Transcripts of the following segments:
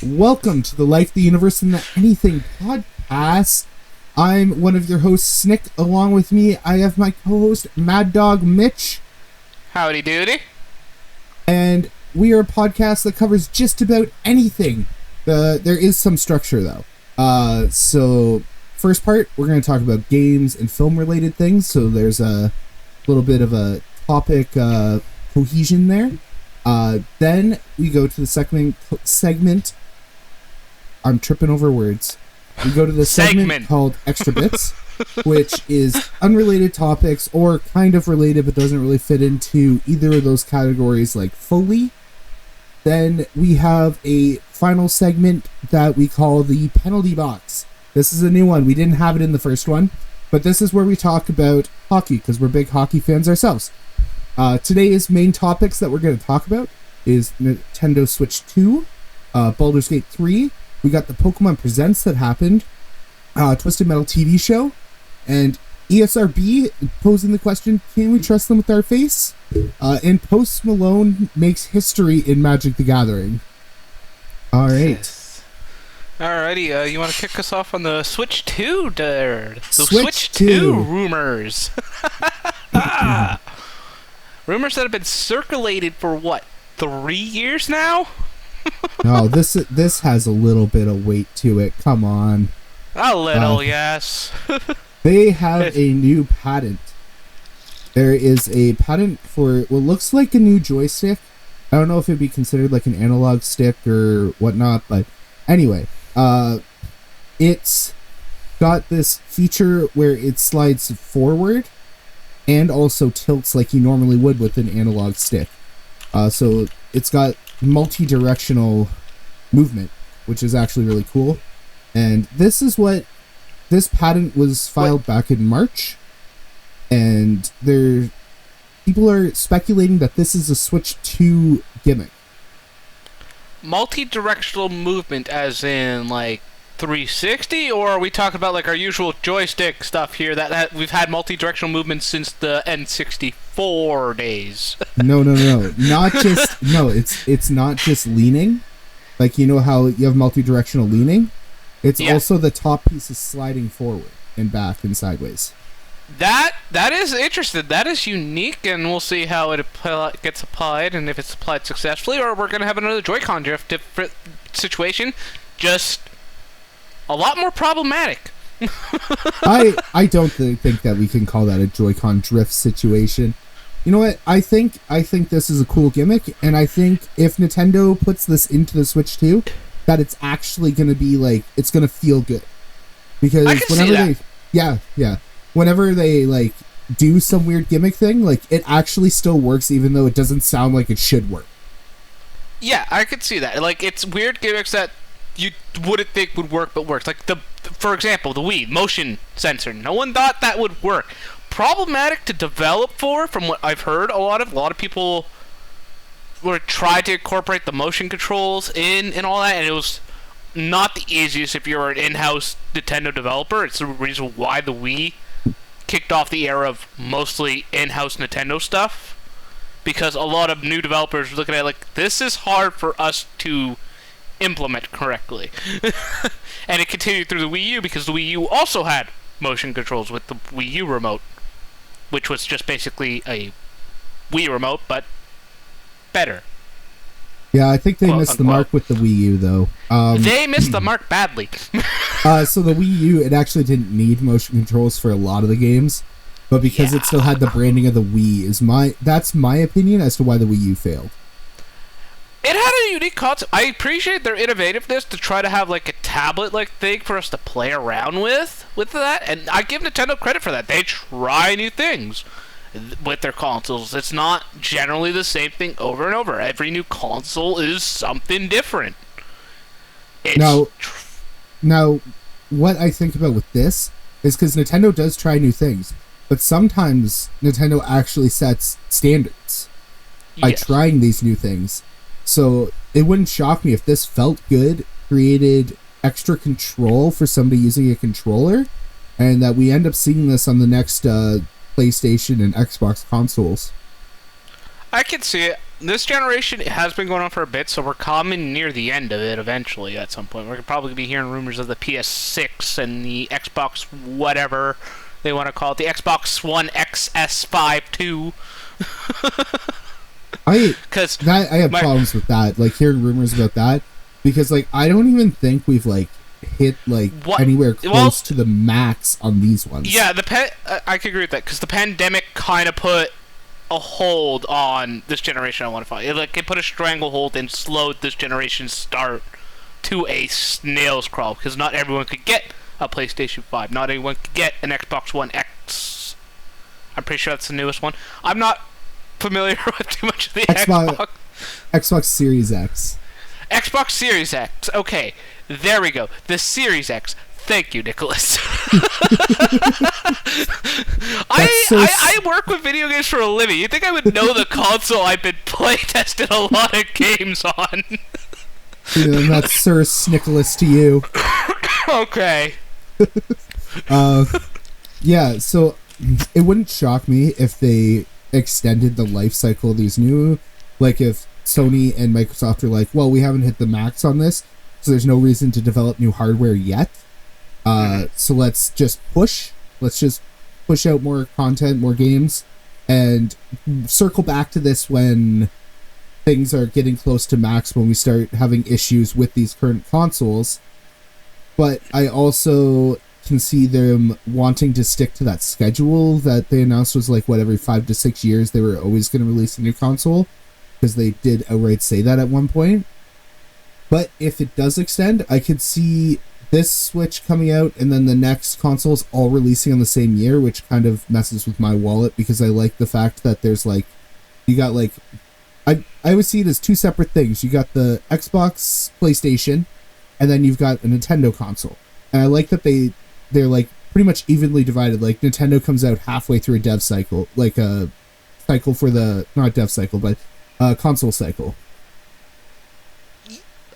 Welcome to the Life, the Universe, and the Anything podcast. I'm one of your hosts, Snick. Along with me, I have my co-host, Mad Dog Mitch. Howdy doody. And we are a podcast that covers just about anything. There is some structure, though. So, first part, we're going to talk about games and film-related things. So there's a little bit of a topic cohesion there. Then we go to the segment. I'm tripping over words. We go to the segment called Extra Bits, which is unrelated topics or kind of related but doesn't really fit into either of those categories like fully. Then we have a final segment that we call the penalty box. This is a new one. We didn't have it in the first one, but this is where we talk about hockey because we're big hockey fans ourselves. Today's main topics that we're going to talk about is Nintendo Switch 2, Baldur's Gate 3, we got the Pokemon Presents that happened, Twisted Metal TV show, and Esrb posing the question, can we trust them with our face? And Post Malone makes history in Magic the Gathering. Alright. Yes. Alrighty, you want to kick us off on the Switch 2, there? The Switch 2 rumors. Rumors that have been circulated for, what, 3 years now? No, this has a little bit of weight to it. Come on. A little, yes. They have a new patent. There is a patent for what looks like a new joystick. I don't know if it'd be considered like an analog stick or whatnot, but anyway, it's got this feature where it slides forward and also tilts like you normally would with an analog stick. So it's got multi-directional movement, which is actually really cool. And this patent was filed back in March, and people are speculating that this is a Switch 2 gimmick. Multi-directional movement as in, like, 360, or are we talking about, like, our usual joystick stuff here that we've had multi-directional movement since the N64 days? No. Not just... No, it's not just leaning. Like, you know how you have multi-directional leaning? It's also the top piece is sliding forward and back and sideways. That is interesting. That is unique, and we'll see how it gets applied, and if it's applied successfully, or we're going to have another Joy-Con drift situation, just a lot more problematic. I don't think that we can call that a Joy-Con drift situation. You know what? I think this is a cool gimmick, and I think if Nintendo puts this into the Switch 2, that it's actually going to be like, it's going to feel good. Because whenever they like do some weird gimmick thing, like it actually still works even though it doesn't sound like it should work. Yeah, I could see that. Like, it's weird gimmicks that you wouldn't think would work but works. Like, for example, the Wii motion sensor. No one thought that would work. Problematic to develop for, from what I've heard. A lot of people were tried to incorporate the motion controls in and all that, and it was not the easiest if you're an in-house Nintendo developer. It's the reason why the Wii kicked off the era of mostly in-house Nintendo stuff, because a lot of new developers were looking at it like, this is hard for us to implement correctly. And it continued through the Wii U, because the Wii U also had motion controls with the Wii U remote, which was just basically a Wii remote, but better. Yeah, I think they missed the mark with the Wii U, though. They missed the mark badly. So the Wii U, it actually didn't need motion controls for a lot of the games, but because it still had the branding of the Wii, that's my opinion as to why the Wii U failed. It had a unique concept. I appreciate their innovativeness to try to have like a tablet-like thing for us to play around with that, and I give Nintendo credit for that. They try new things with their consoles. It's not generally the same thing over and over. Every new console is something different. Now, what I think about with this is because Nintendo does try new things, but sometimes Nintendo actually sets standards by trying these new things. So it wouldn't shock me if this felt good, created extra control for somebody using a controller, and that we end up seeing this on the next PlayStation and Xbox consoles. I can see it. this generation has been going on for a bit, so we're coming near the end of it eventually at some point. We're gonna probably be hearing rumors of the PS6 and the Xbox whatever they want to call it, the Xbox One XS5 2. I have problems with that, like hearing rumors about that, because like I don't even think we've like hit like anywhere close to the max on these ones. Yeah, I could agree with that, because the pandemic kind of put a hold on this generation. I want to find it put a stranglehold and slowed this generation's start to a snail's crawl, because not everyone could get a PlayStation 5, not everyone could get an Xbox One X. I'm pretty sure that's the newest one. I'm not familiar with too much of the Xbox Series X. Xbox Series X. Okay, there we go. The Series X. Thank you, Nicholas. I work with video games for a living. You think I would know the console I've been playtesting a lot of games on? And that's Sir Nicholas to you. Okay. Yeah, so it wouldn't shock me if they extended the life cycle of these new, like if Sony and Microsoft are like, well, we haven't hit the max on this, so there's no reason to develop new hardware yet. So let's just push out more content, more games, and circle back to this when things are getting close to max, when we start having issues with these current consoles. But I also can see them wanting to stick to that schedule that they announced was like, what, every 5 to 6 years they were always going to release a new console, because they did outright say that at one point. But if it does extend, I could see this Switch coming out and then the next consoles all releasing on the same year, which kind of messes with my wallet, because I like the fact that there's like, you got like, I always see it as two separate things. You got the Xbox, PlayStation, and then you've got a Nintendo console. And I like that they're like pretty much evenly divided. Like Nintendo comes out halfway through a dev cycle, like a cycle for the, not dev cycle, but console cycle.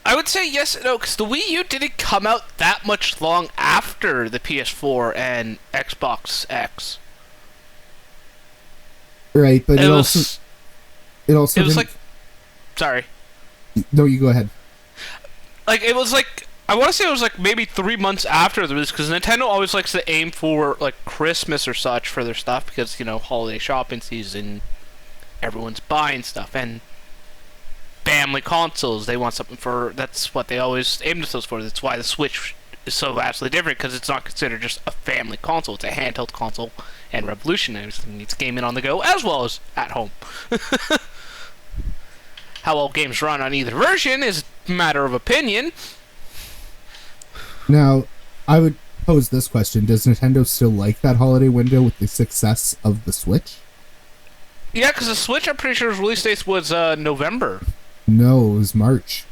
I would say yes and no, because the Wii U didn't come out that much long after the PS4 and Xbox X. Right, but it was like, sorry. No, you go ahead. Like, it was like, I want to say it was like maybe 3 months after the release, because Nintendo always likes to aim for like Christmas or such for their stuff, because, you know, holiday shopping season, everyone's buying stuff, and family consoles, they want something for, that's what they always aim themselves for. That's why the Switch is so vastly different, because it's not considered just a family console, it's a handheld console and revolutionary. It needs gaming on the go as well as at home. How well games run on either version is a matter of opinion. Now, I would pose this question: does Nintendo still like that holiday window with the success of the Switch? Yeah, because the Switch, I'm pretty sure its release date was November. No, it was March.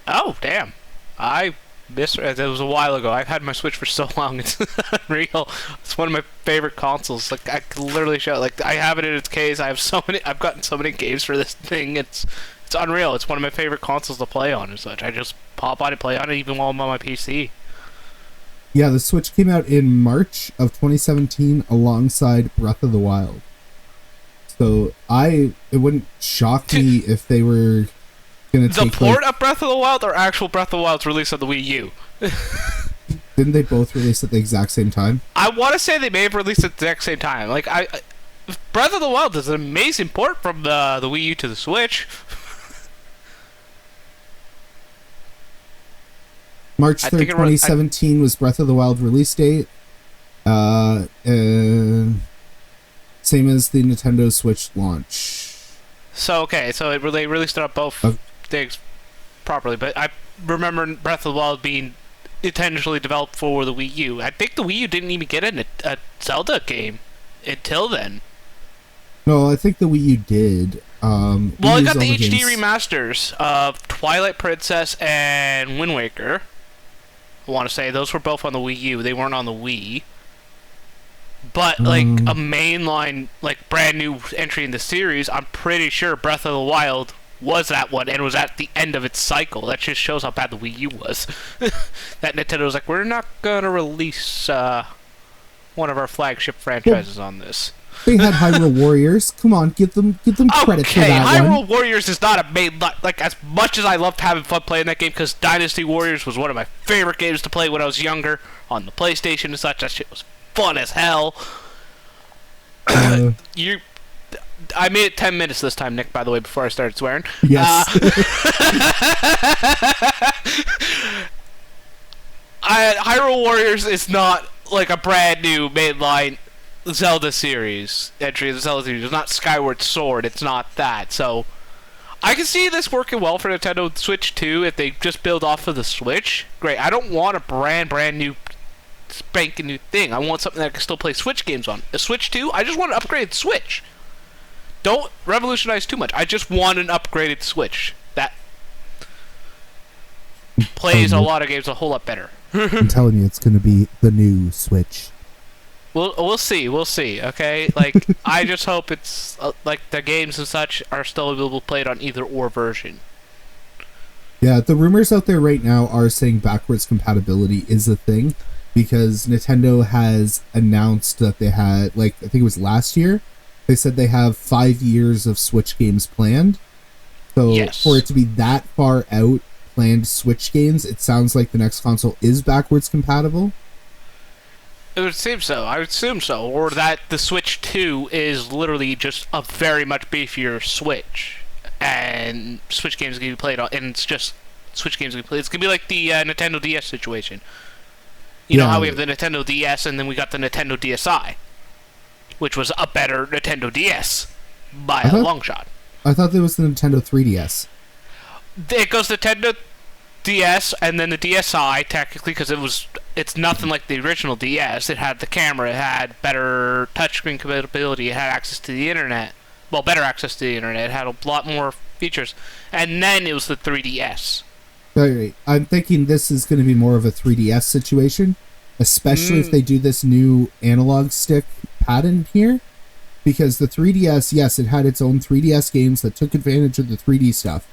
Oh, damn. I misread. It was a while ago. I've had my Switch for so long. It's unreal. It's one of my favorite consoles. Like, I could literally show, like, I have it in its case. I've gotten so many games for this thing. It's unreal. It's one of my favorite consoles to play on and such. I just pop on and play on it even while I'm on my PC. Yeah, the Switch came out in March of 2017 alongside Breath of the Wild. So it wouldn't shock me if they were going to take... The port of Breath of the Wild or actual Breath of the Wild's release on the Wii U? Didn't they both release at the exact same time? I want to say they may have released at the exact same time. Like, Breath of the Wild is an amazing port from the Wii U to the Switch. March 3rd, 2017 was Breath of the Wild release date. Same as the Nintendo Switch launch. So, okay, so they released it on both things properly, but I remember Breath of the Wild being intentionally developed for the Wii U. I think the Wii U didn't even get a Zelda game until then. No, I think the Wii U did. Well, I got the HD remasters of Twilight Princess and Wind Waker. I want to say those were both on the Wii U. They weren't on the Wii. But, like, a mainline, like, brand new entry in the series, I'm pretty sure Breath of the Wild was that one and was at the end of its cycle. That just shows how bad the Wii U was. That Nintendo was like, we're not going to release one of our flagship franchises on this. They had Hyrule Warriors. Come on, give them credit for that Hyrule one. Warriors is not a main like as much as I loved having fun playing that game because Dynasty Warriors was one of my favorite games to play when I was younger on the PlayStation and such. That shit was fun as hell. I made it 10 minutes this time, Nick, by the way, before I started swearing. Yes. Hyrule Warriors is not like a brand new mainline Zelda series entry in the Zelda series. It's not Skyward Sword. It's not that. So I can see this working well for Nintendo Switch 2 if they just build off of the Switch. Great. I don't want a brand new spanking new thing. I want something that I can still play Switch games on. A Switch 2, I just want an upgraded Switch. Don't revolutionize too much. I just want an upgraded Switch that plays a lot of games a whole lot better. I'm telling you, it's going to be the new Switch. We'll see. Okay, like I just hope it's like the games and such are still available played on either or version. Yeah, the rumors out there right now are saying backwards compatibility is a thing because Nintendo has announced that they had, like, I think it was last year, they said they have 5 years of Switch games planned. So yes. For it to be that far out planned Switch games, it sounds like the next console is backwards compatible. It would seem so. I would assume so. Or that the Switch 2 is literally just a very much beefier Switch. And Switch games can be played on, and it's just Switch games can be played. It's going to be like the Nintendo DS situation. You know how we have the Nintendo DS and then we got the Nintendo DSi, which was a better Nintendo DS by a long shot. I thought there was the Nintendo 3DS. It goes Nintendo DS and then the DSi technically because it's nothing like the original DS. It had the camera, it had better touchscreen compatibility, it had access to the internet. Well, better access to the internet. It had a lot more features, and then it was the 3DS. Right. I'm thinking this is going to be more of a 3DS situation, especially if they do this new analog stick pattern here, because the 3DS, yes, it had its own 3DS games that took advantage of the 3D stuff,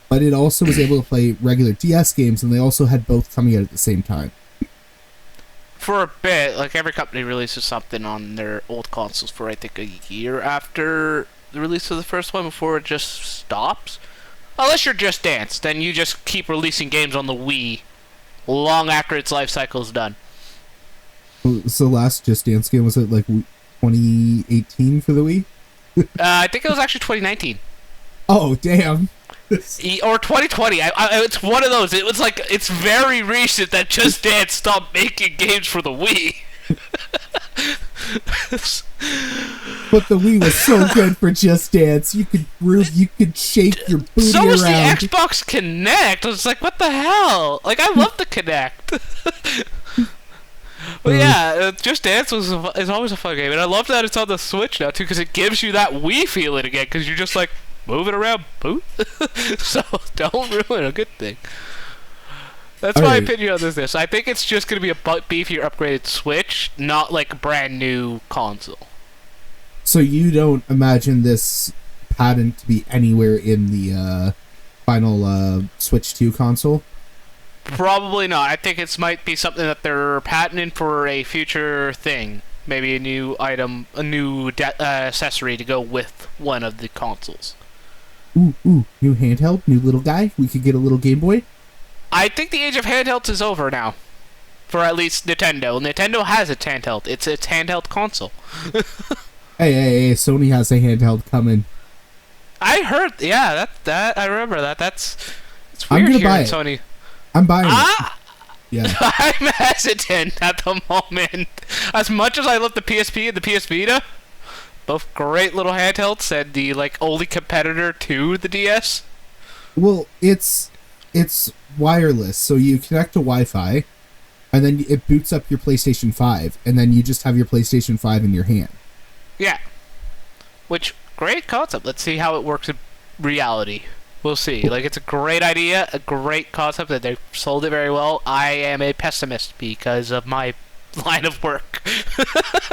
but it also was able to play regular DS games, and they also had both coming out at the same time. For a bit, like every company releases something on their old consoles for I think a year after the release of the first one before it just stops. Unless you're Just Dance, then you just keep releasing games on the Wii long after its life cycle is done. So the last Just Dance game, was it like 2018 for the Wii? I think it was actually 2019. Oh, damn. Or 2020. It's one of those. It was like, it's very recent that Just Dance stopped making games for the Wii. But the Wii was so good for Just Dance. You could shake your booty so was around. the Xbox Kinect. I was like, what the hell? Like, I love the Kinect. But yeah, Just Dance is always a fun game, and I love that it's on the Switch now too, because it gives you that Wii feeling again, because you're just like moving around, boot. So don't ruin a good thing. That's my opinion on this. I think it's just going to be a beefier upgraded Switch, not like a brand new console. So you don't imagine this patent to be anywhere in the final Switch 2 console? Probably not. I think it might be something that they're patenting for a future thing. Maybe a new item, a new accessory to go with one of the consoles. Ooh, new handheld, new little guy. We could get a little Game Boy. I think the age of handhelds is over now. For at least Nintendo. Nintendo has its handheld. It's its handheld console. Hey, Sony has a handheld coming. I heard, yeah, that I remember that. It's weird here buy in it. Sony. I'm buying it. Yeah. I'm hesitant at the moment. As much as I love the PSP and the PS Vita, both great little handhelds and the like only competitor to the DS. Well, it's wireless, so you connect to Wi-Fi, and then it boots up your PlayStation 5, and then you just have your PlayStation 5 in your hand. Yeah. Which, great concept. Let's see how it works in reality. We'll see. Like, it's a great idea, a great concept, that they've sold it very well. I am a pessimist because of my line of work.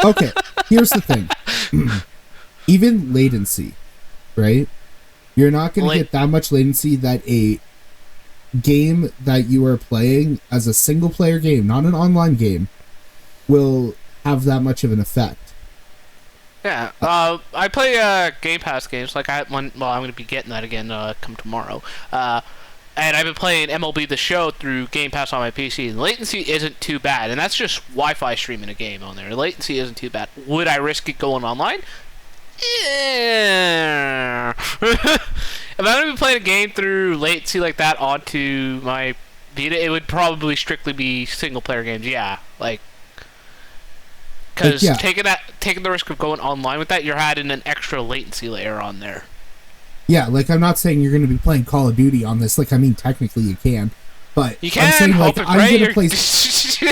Okay, here's the thing. Even latency, right? You're not going to get that much latency that a game that you are playing as a single-player game, not an online game, will have that much of an effect. Yeah, I play Game Pass games. Like I had one. Well, I'm gonna be getting that again come tomorrow. And I've been playing MLB The Show through Game Pass on my PC. And latency isn't too bad, and that's just Wi-Fi streaming a game on there. Latency isn't too bad. Would I risk it going online? Yeah. If I'm gonna be playing a game through latency like that onto my Vita, it would probably strictly be single player games. Yeah, like because taking the risk of going online with that, you're adding an extra latency layer on there. Yeah, like I'm not saying you're going to be playing Call of Duty on this. Like I mean, technically you can, but you can. I'm saying, hope like, and pray. I'm gonna play...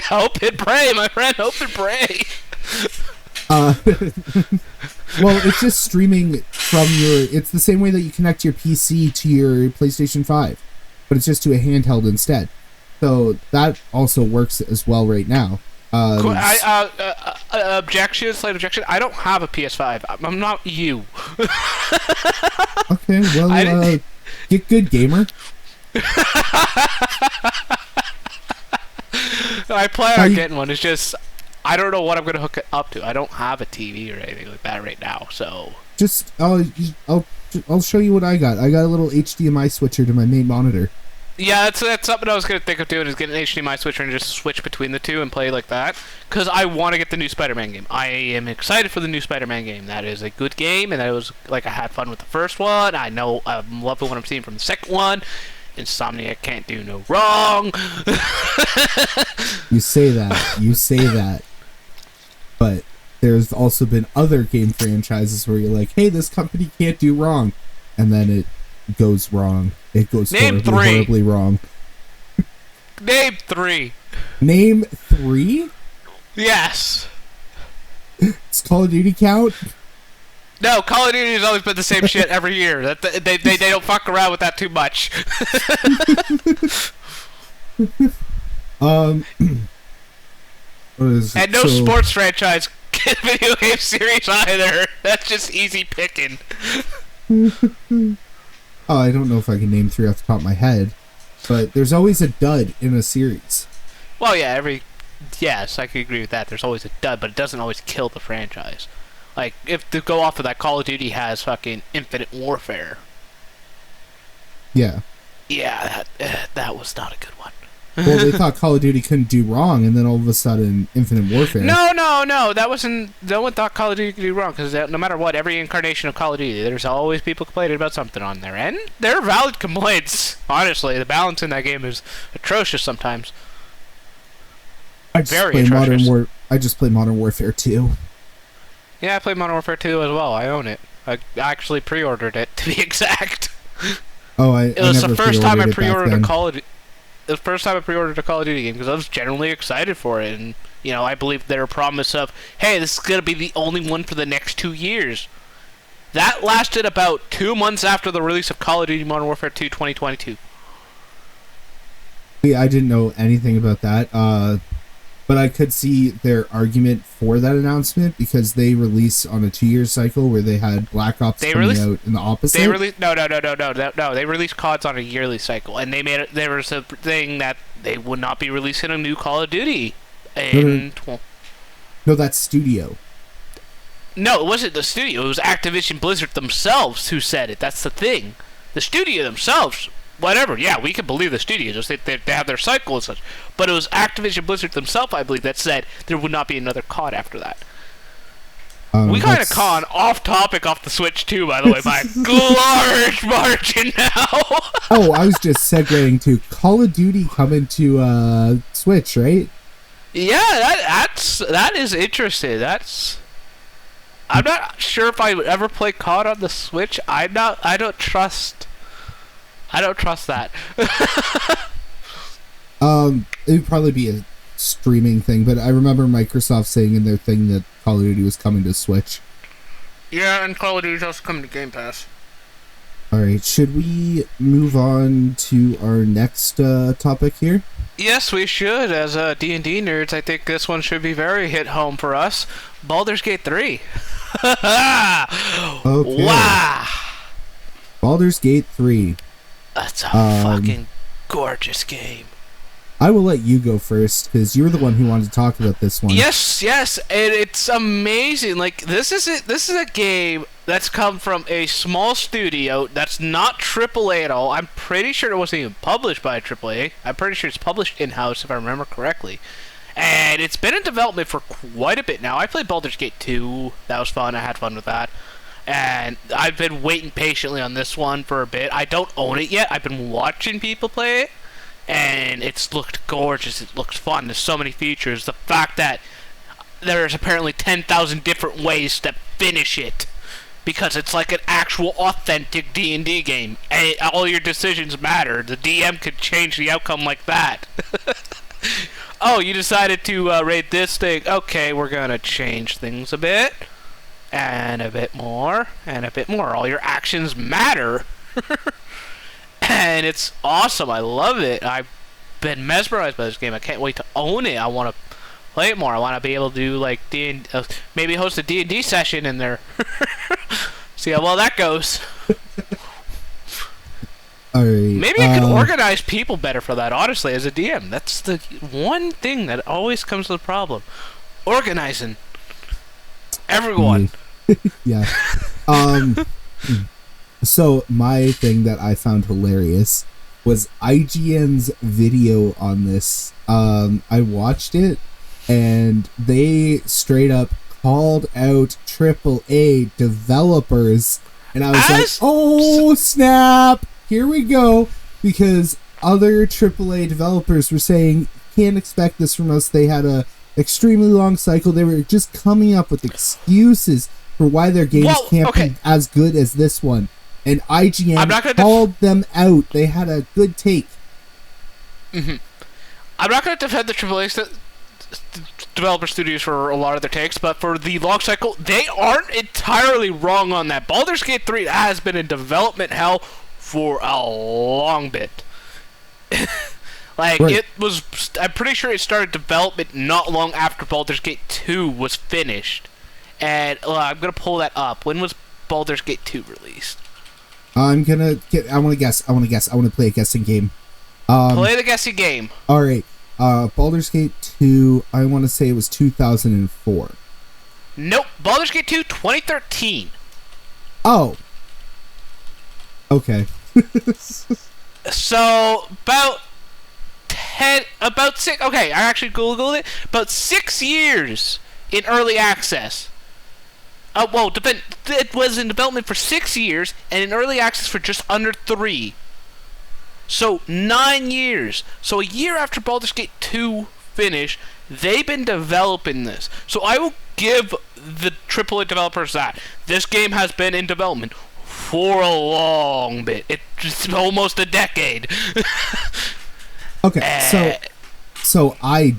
Hope and pray, my friend. Hope and pray. Well, it's just streaming from your... It's the same way that you connect your PC to your PlayStation 5, but it's just to a handheld instead. So that also works as well right now. Cool. Slight objection. I don't have a PS5. I'm not you. Okay, well, get good, gamer. I plan on getting one. It's just... I don't know what I'm going to hook it up to. I don't have a TV or anything like that right now, so... Just, I'll show you what I got. I got a little HDMI switcher to my main monitor. Yeah, that's something I was going to think of doing, is getting an HDMI switcher and just switch between the two and play like that. Because I want to get the new Spider-Man game. I am excited for the new Spider-Man game. That is a good game, and I had fun with the first one. I know I'm loving what I'm seeing from the second one. Insomniac can't do no wrong. You say that. But there's also been other game franchises where you're like, hey, this company can't do wrong. And then it goes wrong. It goes horribly wrong. Name three. Name three? Yes. Does Call of Duty count? No, Call of Duty has always been the same shit every year. They don't fuck around with that too much. And no sports franchise video game series either. That's just easy picking. I don't know if I can name three off the top of my head, but there's always a dud in a series. Well, yeah, yes, I could agree with that. There's always a dud, but it doesn't always kill the franchise. Like, if to go off of that, Call of Duty has fucking Infinite Warfare. Yeah. Yeah, that was not a good one. Well, they thought Call of Duty couldn't do wrong, and then all of a sudden, Infinite Warfare. No. That wasn't... No one thought Call of Duty could do wrong, because no matter what, every incarnation of Call of Duty, there's always people complaining about something on there. And they're valid complaints. Honestly, the balance in that game is atrocious sometimes. I just play Modern Warfare 2. Yeah, I played Modern Warfare 2 as well. I own it. I actually pre-ordered it, to be exact. Oh, it was the first time I pre-ordered a Call of Duty. The first time I pre-ordered a Call of Duty game, because I was genuinely excited for it, and I believe their promise of, hey, this is gonna be the only one for the next 2 years. That lasted about 2 months after the release of Call of Duty Modern Warfare 2 2022. Yeah, I didn't know anything about that, but I could see their argument for that announcement, because they release on a 2-year cycle where they had Black Ops coming out in the opposite. No. They released CODs on a yearly cycle, and there was a thing that they would not be releasing a new Call of Duty. No, that's Studio. No, it wasn't the studio. It was Activision Blizzard themselves who said it. That's the thing. The studio themselves... Whatever, yeah, we can believe the studio, just they have their cycle and such. But it was Activision Blizzard themselves, I believe, that said there would not be another COD after that. We kind of gone off topic off the Switch too, by the way, by a large margin now. Oh, I was just segueing to Call of Duty coming to Switch, right? Yeah, that is interesting. I'm not sure if I would ever play COD on the Switch. I don't trust that. It would probably be a streaming thing, but I remember Microsoft saying in their thing that Call of Duty was coming to Switch. Yeah, and Call of Duty is also coming to Game Pass. Alright, should we move on to our next topic here? Yes, we should. As D&D nerds, I think this one should be very hit home for us. Baldur's Gate 3. Okay. Wow! Baldur's Gate 3. That's a fucking gorgeous game. I will let you go first because you were the one who wanted to talk about this one. Yes, and it's amazing. Like this is a game that's come from a small studio that's not AAA at all. I'm pretty sure it wasn't even published by a AAA. I'm pretty sure it's published in-house if I remember correctly. And it's been in development for quite a bit now. I played Baldur's Gate 2. That was fun. I had fun with that. And I've been waiting patiently on this one for a bit. I don't own it yet. I've been watching people play it. And it's looked gorgeous. It looks fun. There's so many features. The fact that there's apparently 10,000 different ways to finish it, because it's like an actual authentic D&D game, and all your decisions matter. The DM could change the outcome like that. Oh, you decided to raid this thing. Okay, we're gonna change things a bit, and a bit more, and a bit more. All your actions matter. And it's awesome. I love it. I've been mesmerized by this game. I can't wait to own it. I want to play it more. I want to be able to do like maybe host a D&D session in there. See how well that goes. All right. Maybe I could organize people better for that. Honestly, as a DM, that's the one thing that always comes to the problem: organizing everyone. Yeah. So my thing that I found hilarious was IGN's video on this. I watched it, and they straight up called out AAA developers, and I was like, "Oh snap! Here we go!" Because other AAA developers were saying, "Can't expect this from us." They had a extremely long cycle. They were just coming up with excuses for why their games can't be as good as this one. And IGN called them out. They had a good take. Mm-hmm. I'm not going to defend the AAA developer studios for a lot of their takes, but for the long cycle, they aren't entirely wrong on that. Baldur's Gate 3 has been in development hell for a long bit. It was... I'm pretty sure it started development not long after Baldur's Gate 2 was finished. And I'm going to pull that up. When was Baldur's Gate 2 released? I want to guess. I want to play a guessing game. Play the guessing game. All right. Baldur's Gate 2, I want to say it was 2004. Nope. Baldur's Gate 2, 2013. Oh. Okay. So, about 6... Okay, I actually Googled it. About 6 years in early access. It was in development for 6 years, and in early access for just under 3. So, 9 years. So, a year after Baldur's Gate 2 finished, they've been developing this. So, I will give the AAA developers that. This game has been in development for a long bit. It's almost a decade. Okay, so I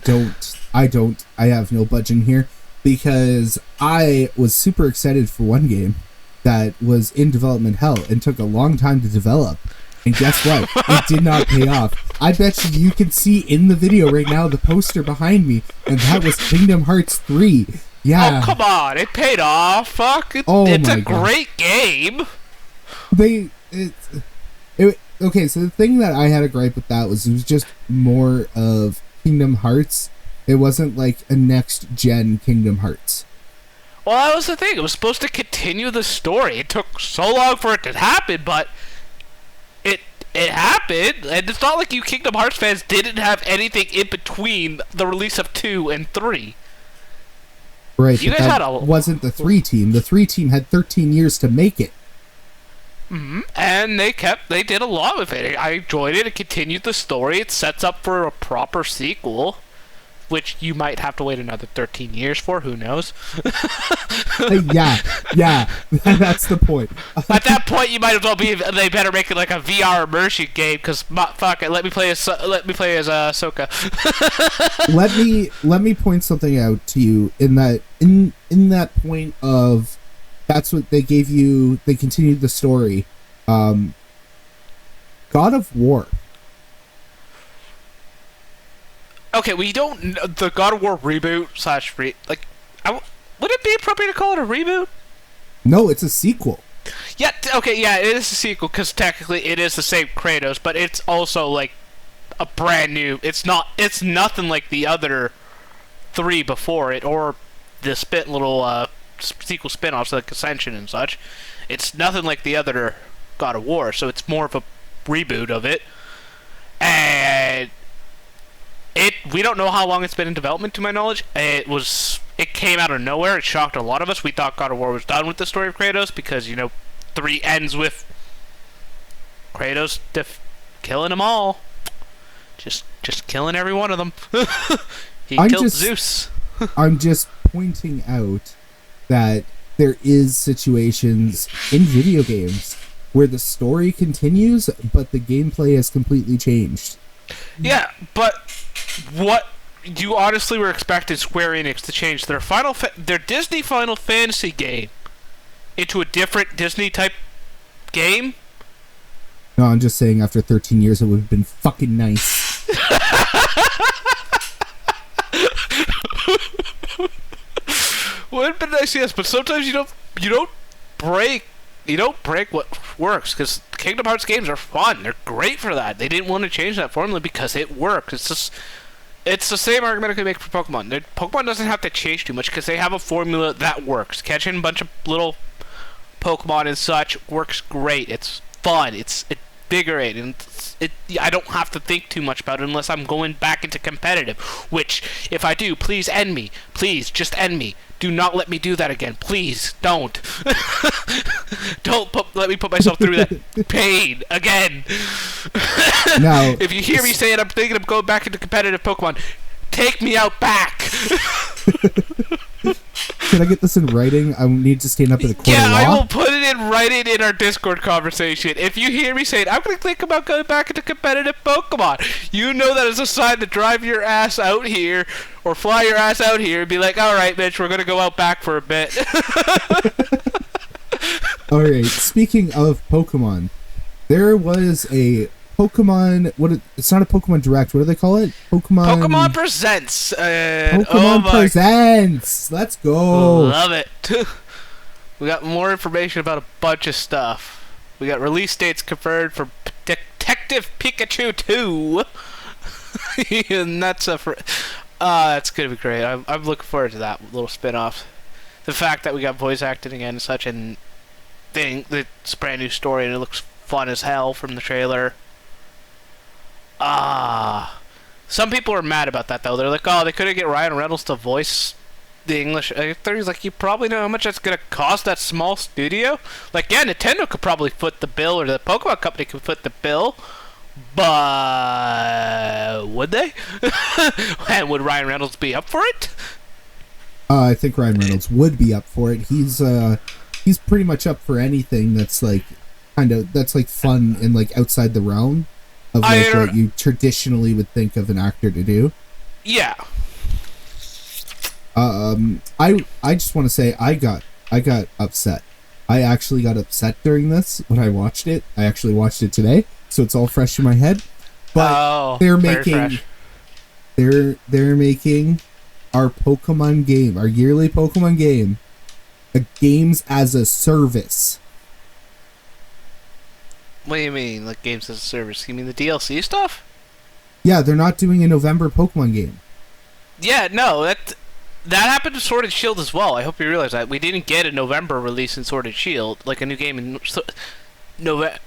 have no budging here. Because I was super excited for one game that was in development hell and took a long time to develop. And guess what? It did not pay off. I bet you can see in the video right now the poster behind me, and that was Kingdom Hearts 3. Yeah. Oh, come on. It paid off. Fuck. It's a great game. Okay, so the thing that I had a gripe with that was it was just more of Kingdom Hearts. It wasn't like a next-gen Kingdom Hearts. Well, that was the thing. It was supposed to continue the story. It took so long for it to happen, but it happened. And it's not like you Kingdom Hearts fans didn't have anything in between the release of 2 and 3. Right, you guys wasn't the 3 team. The 3 team had 13 years to make it. Mm-hmm. And they did a lot with it. I enjoyed it. It continued the story. It sets up for a proper sequel, which you might have to wait another 13 years for. Who knows? yeah, that's the point. At that point, you might as well be. They better make it like a VR immersion game, because fuck it. Let me play as Ahsoka. let me point something out to you in that point of that's what they gave you. They continued the story. God of War. Okay, we don't... The God of War reboot would it be appropriate to call it a reboot? No, it's a sequel. Yeah, okay, yeah, it is a sequel, because technically it is the same Kratos, but it's also, like, a brand new. It's nothing like the other 3 before it, or the little sequel spin-offs like Ascension and such. It's nothing like the other God of War, so it's more of a reboot of it. And we don't know how long it's been in development, to my knowledge. It came out of nowhere. It shocked a lot of us. We thought God of War was done with the story of Kratos because, 3 ends with Kratos killing them all. Just killing every one of them. He killed Zeus. I'm just pointing out that there is situations in video games where the story continues, but the gameplay has completely changed. Yeah, but what you honestly were expecting Square Enix to change their Disney Final Fantasy game into a different Disney type game? No, I'm just saying after 13 years it would have been fucking nice. Would have been nice, yes, but sometimes you don't break what works, because Kingdom Hearts games are fun. They're great for that. They didn't want to change that formula because it works. It's the same argument I could make for Pokemon. Pokemon doesn't have to change too much because they have a formula that works. Catching a bunch of little Pokemon and such works great. It's fun. It's invigorating. I don't have to think too much about it unless I'm going back into competitive. Which, if I do, please end me. Please, just end me. Do not let me do that again. Please, don't. Don't let me put myself through that pain again. Now, if you hear me saying I'm thinking of going back into competitive Pokemon, take me out back. Can I get this in writing? I need to stand up in a court of law. I will put it in writing in our Discord conversation. If you hear me saying, I'm going to think about going back into competitive Pokemon, you know that is a sign to drive your ass out here, or fly your ass out here and be like, alright, Mitch, we're going to go out back for a bit. Alright, speaking of Pokemon, there was a Pokemon, it's not a Pokemon Direct, what do they call it? Pokemon Presents. Pokemon Presents. Let's go. Love it. We got more information about a bunch of stuff. We got release dates confirmed for Detective Pikachu 2. And that's that's gonna be great. I'm looking forward to that little spin-off. The fact that we got voice acting again and such, and it's a brand new story and it looks fun as hell from the trailer. Some people are mad about that though. They're like, oh, they couldn't get Ryan Reynolds to voice the English actors. Like, you probably know how much that's gonna cost that small studio. Like, yeah, Nintendo could probably foot the bill, or the Pokemon Company could foot the bill, but would they? And would Ryan Reynolds be up for it? I think Ryan Reynolds would be up for it. He's pretty much up for anything that's like that's like fun and like outside the realm of like what you traditionally would think of an actor to do. Yeah. I just want to say I got upset. I actually got upset during this when I watched it. I actually watched it today, so it's all fresh in my head. But they're making our Pokemon game, our yearly Pokemon game, a games as a service. What do you mean, like games as a service? You mean the DLC stuff? Yeah, they're not doing a November Pokemon game. Yeah, no, that happened to Sword and Shield as well. I hope you realize that. We didn't get a November release in Sword and Shield, like a new game in November.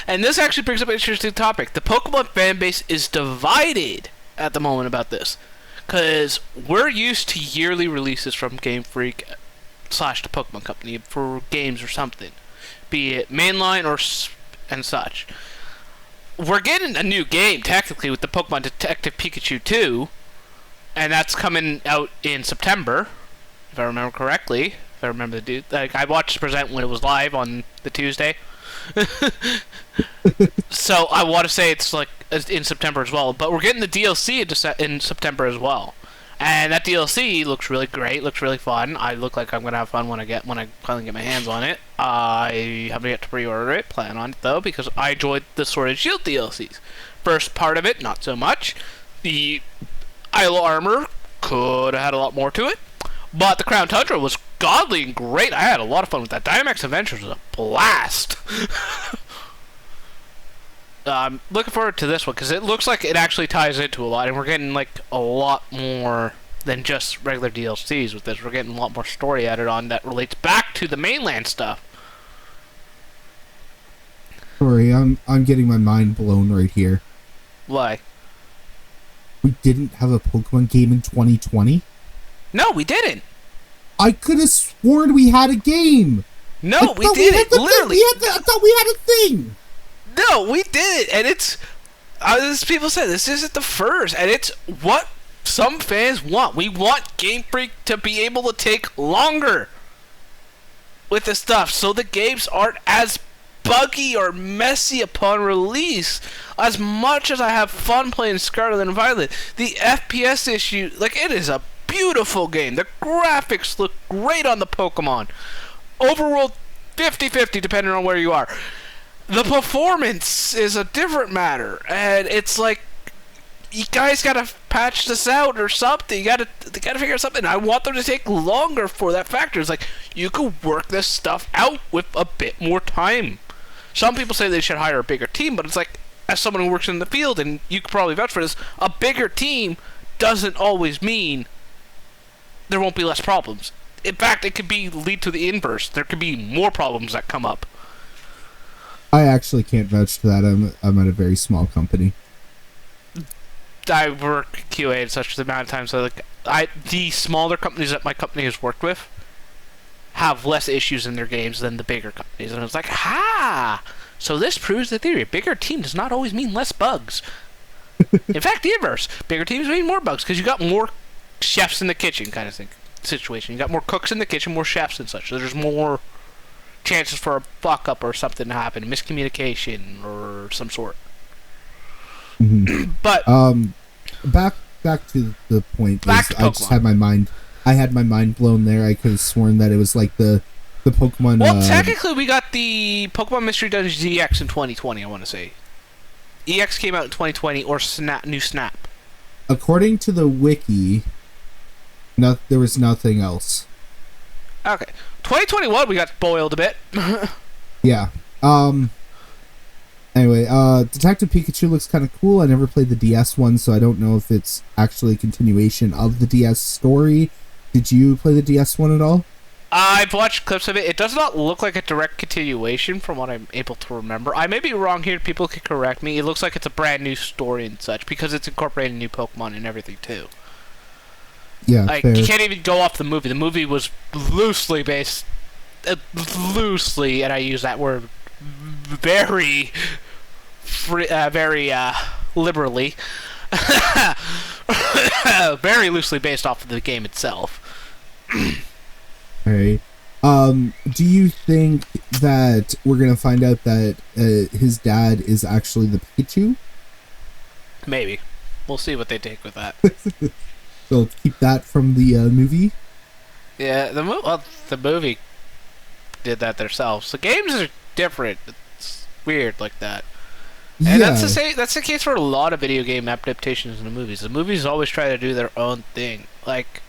And this actually brings up an interesting topic. The Pokemon fan base is divided at the moment about this, because we're used to yearly releases from Game Freak / the Pokemon Company for games or something, be it mainline or and such. We're getting a new game technically with the Pokemon Detective Pikachu 2, and that's coming out in September, if I remember correctly. If I remember I watched the present when it was live on the Tuesday. So I want to say it's like in September as well, but we're getting the DLC in September as well, and that DLC looks really great, looks really fun. I look like I'm gonna have fun when I finally get my hands on it. I haven't yet to pre-order it, plan on it though, because I enjoyed the Sword and Shield DLCs. First part of it, not so much. The Isle Armor could have had a lot more to it, but the Crown Tundra was godly and great. I had a lot of fun with that. Dynamax Adventures was a blast. I'm looking forward to this one because it looks like it actually ties into a lot, and we're getting like a lot more than just regular DLCs with this. We're getting a lot more story added on that relates back to the mainland stuff. Sorry, I'm getting my mind blown right here. Why? We didn't have a Pokemon game in 2020? No, we didn't. I could have sworn we had a game. No, we didn't. Literally. I thought we had a thing. No, we did it, and it's as people say, this isn't the first, and it's what some fans want. We want Game Freak to be able to take longer with the stuff, so the games aren't as buggy or messy upon release. As much as I have fun playing Scarlet and Violet, the FPS issue, like, it is a beautiful game. The graphics look great on the Pokemon. Overworld 50-50 depending on where you are. The performance is a different matter, and it's like, you guys gotta patch this out or something. They gotta figure out something. I want them to take longer for that factor. It's like, you could work this stuff out with a bit more time. Some people say they should hire a bigger team, but it's like, as someone who works in the field, and you could probably vouch for this, a bigger team doesn't always mean there won't be less problems. In fact, it could lead to the inverse. There could be more problems that come up. I actually can't vouch to that. I'm at a very small company. I work QA and such the amount of times. So like, the smaller companies that my company has worked with have less issues in their games than the bigger companies, and it's like, ha! So this proves the theory: a bigger team does not always mean less bugs. In fact, the inverse: bigger teams mean more bugs because you got more chefs in the kitchen, kind of thing. Situation. You got more cooks in the kitchen, more chefs and such. So there's more chances for a fuck up or something to happen, miscommunication or some sort. Mm-hmm. But back to the point. Back to Pokemon. I just had my mind. I had my mind blown there. I could have sworn that it was like the Pokemon. Well, technically, we got the Pokemon Mystery Dungeons EX in 2020. I want to say EX came out in 2020, or New Snap. According to the wiki, there was nothing else. Okay, 2021 we got boiled a bit. Yeah. Anyway, Detective Pikachu looks kind of cool. I never played the DS one, so I don't know if it's actually a continuation of the DS story. Did you play the DS one at all? I've watched clips of it. It does not look like a direct continuation from what I'm able to remember. I may be wrong here. People can correct me. It looks like it's a brand new story and such, because it's incorporating new Pokemon and everything, too. Yeah, like, fair. You can't even go off the movie. The movie was loosely based... loosely, and I use that word very... very liberally. Very loosely based off of the game itself. Okay. Do you think that we're gonna find out that his dad is actually the Pikachu? Maybe. We'll see what they take with that. They'll keep that from the movie? Yeah, the movie did that themselves. The games are different. It's weird like that. And yeah. that's the case for a lot of video game adaptations in the movies. The movies always try to do their own thing. Like,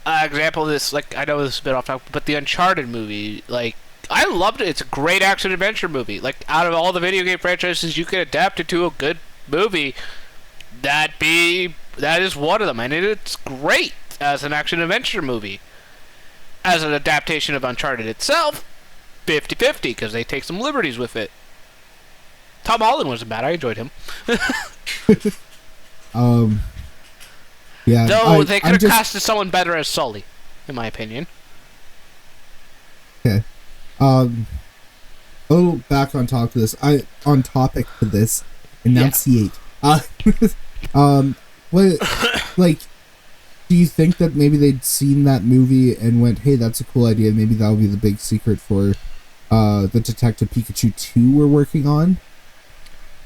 example of this, like, I know this is a bit off topic, but the Uncharted movie, like, I loved it. It's a great action-adventure movie. Like, out of all the video game franchises you could adapt it to a good movie, that is one of them. And it's great as an action-adventure movie. As an adaptation of Uncharted itself, 50-50, because they take some liberties with it. Tom Holland wasn't bad. I enjoyed him. Yeah. Though they could have casted someone better as Sully, in my opinion. Okay. Back on top of this. On topic to this. Enunciate. Yeah. What? Like, do you think that maybe they'd seen that movie and went, "Hey, that's a cool idea. Maybe that'll be the big secret for the Detective Pikachu 2 we're working on"?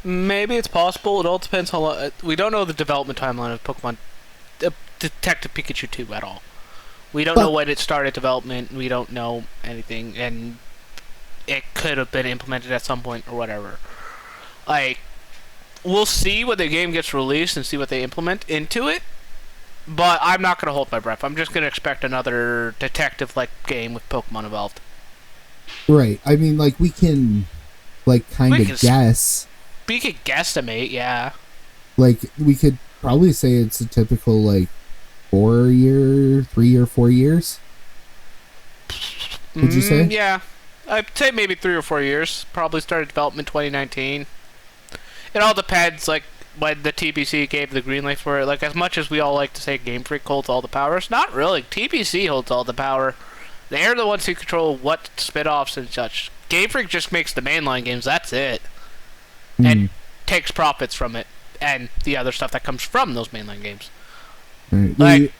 Maybe it's possible. It all depends how long. We don't know the development timeline of Pokemon Detective Pikachu 2 at all. We don't know when it started development. We don't know anything, and it could have been implemented at some point or whatever. Like, we'll see when the game gets released and see what they implement into it. But I'm not gonna hold my breath. I'm just gonna expect another detective-like game with Pokemon involved. Right. I mean, like, we can, like, kind of guess. we could guesstimate, yeah. Like, we could probably say it's a typical, like, 3 or 4 years. Would you say? Yeah. I'd say maybe 3 or 4 years. Probably started development 2019. It all depends, like, when the TBC gave the green light for it. Like, as much as we all like to say Game Freak holds all the power, it's not really. TBC holds all the power. They're the ones who control what spin-offs and such. Game Freak just makes the mainline games, that's it. And takes profits from it. And the other stuff that comes from those mainline games. Right. Like,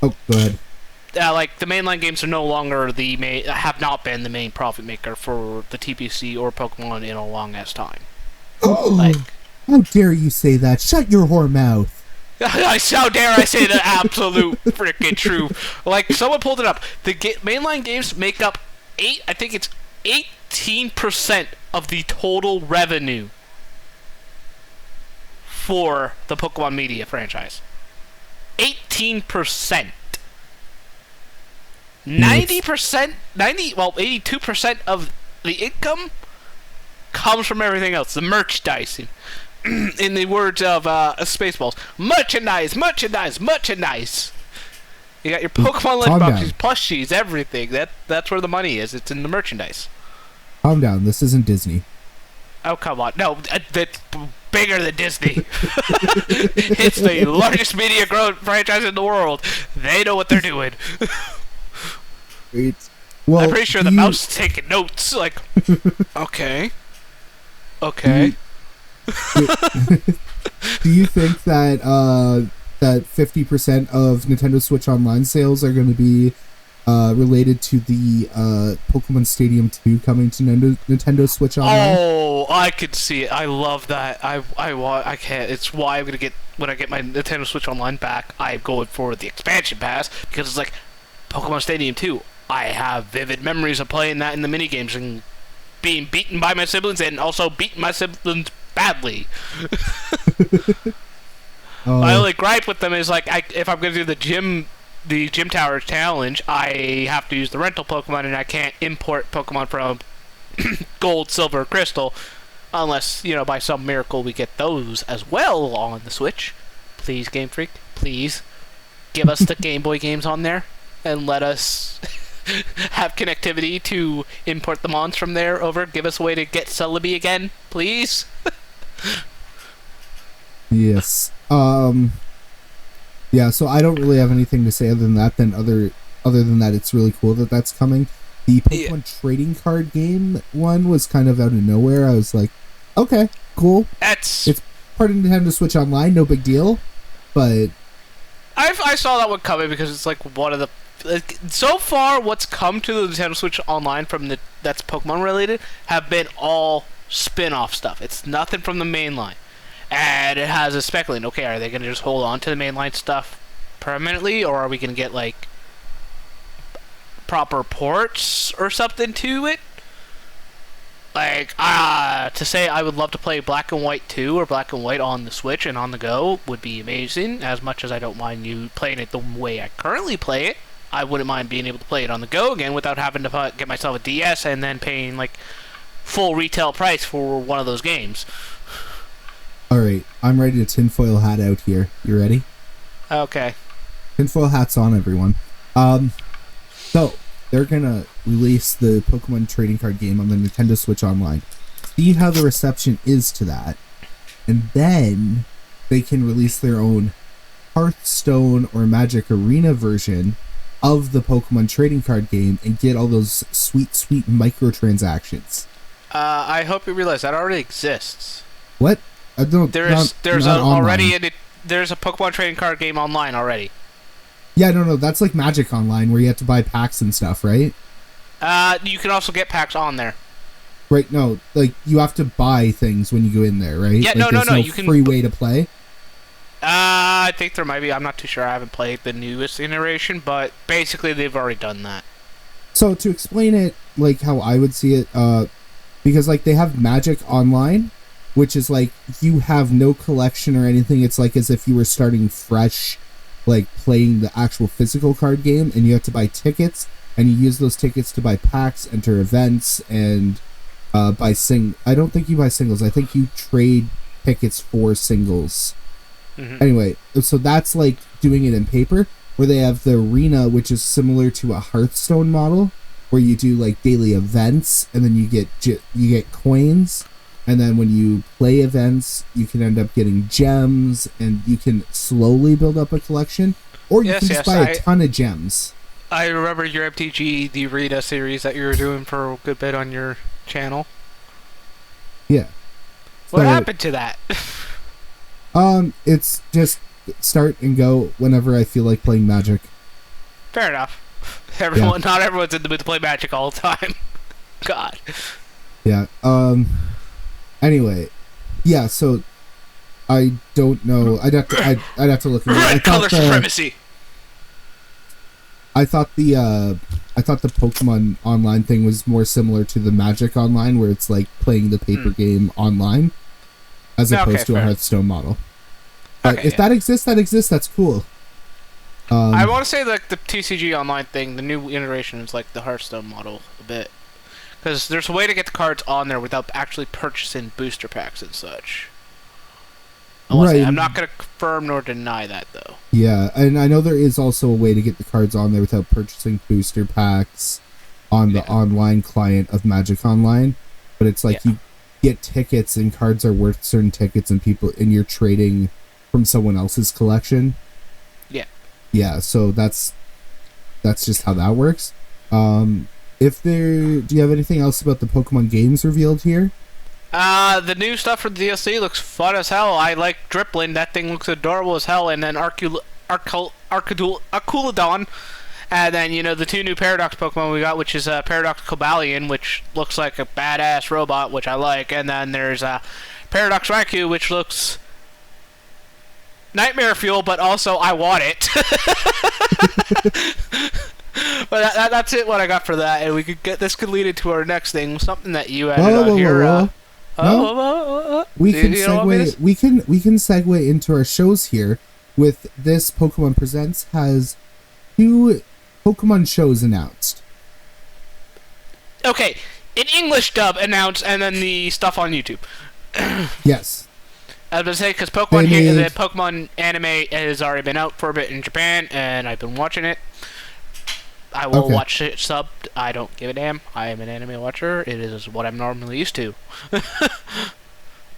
go ahead. Like, the mainline games are no longer have not been the main profit maker for the TBC or Pokemon in a long-ass time. Like, how dare you say that? Shut your whore mouth. How dare I say the absolute freaking truth. Like, someone pulled it up. The mainline games make up 18% of the total revenue for the Pokemon media franchise. 18%. 82% of the income comes from everything else. The merchandising. In the words of Spaceballs, merchandise. You got your Pokemon lunchboxes, plushies, everything. That's where the money is. It's in the merchandise. Calm down. This isn't Disney. Oh, come on. No, that's bigger than Disney. It's the largest media growth franchise in the world. They know what they're doing. Well, I'm pretty sure the mouse is taking notes. Like, okay. Do you think that that 50% of Nintendo Switch Online sales are going to be related to the Pokemon Stadium 2 coming to Nintendo Switch Online? Oh, I could see it. I love that. I can't. It's why I'm gonna get when I get my Nintendo Switch Online back. I'm going for the expansion pass because it's like Pokemon Stadium 2. I have vivid memories of playing that in the minigames and being beaten by my siblings and also beating my siblings badly. My only gripe with them is like if I'm gonna do the gym tower challenge, I have to use the rental Pokemon and I can't import Pokemon from Gold, Silver, Crystal, unless by some miracle we get those as well on the Switch. Please, Game Freak, please give us the Game Boy games on there and let us have connectivity to import the mons from there over. Give us a way to get Celebi again, please. Yes. Yeah, so I don't really have anything to say other than that. Other than that, it's really cool that that's coming. The Pokemon trading card game one was kind of out of nowhere. I was like, okay, cool. It's part of Nintendo Switch Online, no big deal. But I saw that one coming because it's like one of the so far what's come to the Nintendo Switch Online from that's Pokemon related have been all spin-off stuff. It's nothing from the main line. And it has a speculating. Okay, are they going to just hold on to the mainline stuff permanently, or are we going to get like proper ports or something to it? Like, to say I would love to play Black and White 2 or Black and White on the Switch and on the go would be amazing. As much as I don't mind you playing it the way I currently play it, I wouldn't mind being able to play it on the go again without having to get myself a DS and then paying like full retail price for one of those games. Alright, I'm ready to tinfoil hat out here. You ready? Okay. Tinfoil hat's on, everyone. So, they're gonna release the Pokemon trading card game on the Nintendo Switch Online. See how the reception is to that. And then they can release their own Hearthstone or Magic Arena version of the Pokemon trading card game and get all those sweet microtransactions. I hope you realize that already exists. What? There's a Pokemon trading card game online already. Yeah, no, that's like Magic Online where you have to buy packs and stuff, right? You can also get packs on there. Right, no, like you have to buy things when you go in there, right? Yeah, like, no, you can free way to play. I think there might be. I'm not too sure. I haven't played the newest iteration, but basically they've already done that. So to explain it, like how I would see it, because like they have Magic Online, which is like you have no collection or anything. It's like as if you were starting fresh, like playing the actual physical card game, and you have to buy tickets, and you use those tickets to buy packs, enter events, and I don't think you buy singles. I think you trade tickets for singles. Mm-hmm. Anyway, so that's like doing it in paper, where they have the arena, which is similar to a Hearthstone model, where you do like daily events, and then you get coins, and then when you play events, you can end up getting gems, and you can slowly build up a collection, or you can just buy a ton of gems. I remember your MTG, the arena series that you were doing for a good bit on your channel. Yeah. What happened to that? It's just start and go whenever I feel like playing Magic. Fair enough. Not everyone's in the mood to play Magic all the time. God. Yeah. Anyway, yeah. So I don't know. I'd have to look at it. Red color supremacy. I thought the Pokemon Online thing was more similar to the Magic Online, where it's like playing the paper game online, as opposed to a Hearthstone model. But if that exists, that's cool. I want to say like the TCG Online thing, the new iteration is like the Hearthstone model a bit, because there's a way to get the cards on there without actually purchasing booster packs and such. Right. I'm not going to confirm nor deny that, though. Yeah, and I know there is also a way to get the cards on there without purchasing booster packs on the online client of Magic Online, but it's like you get tickets and cards are worth certain tickets, and you're trading from someone else's collection. Yeah. Yeah, so that's just how that works. Do you have anything else about the Pokemon games revealed here? The new stuff for the DLC looks fun as hell. I like Dripling. That thing looks adorable as hell. And then Arculodon. And then, the two new Paradox Pokemon we got, which is Paradox Cobalion, which looks like a badass robot, which I like. And then there's Paradox Raikou, which looks nightmare fuel, but also I want it. But that's it. What I got for that, and this could lead into our next thing, something that you added on here. We can segue. We can segue into our shows here. With this, Pokemon Presents has 2 Pokemon shows announced. Okay, in English dub announced, and then the stuff on YouTube. Yes. I was going to say, because the Pokemon anime has already been out for a bit in Japan, and I've been watching it. I will watch it subbed. I don't give a damn. I am an anime watcher. It is what I'm normally used to.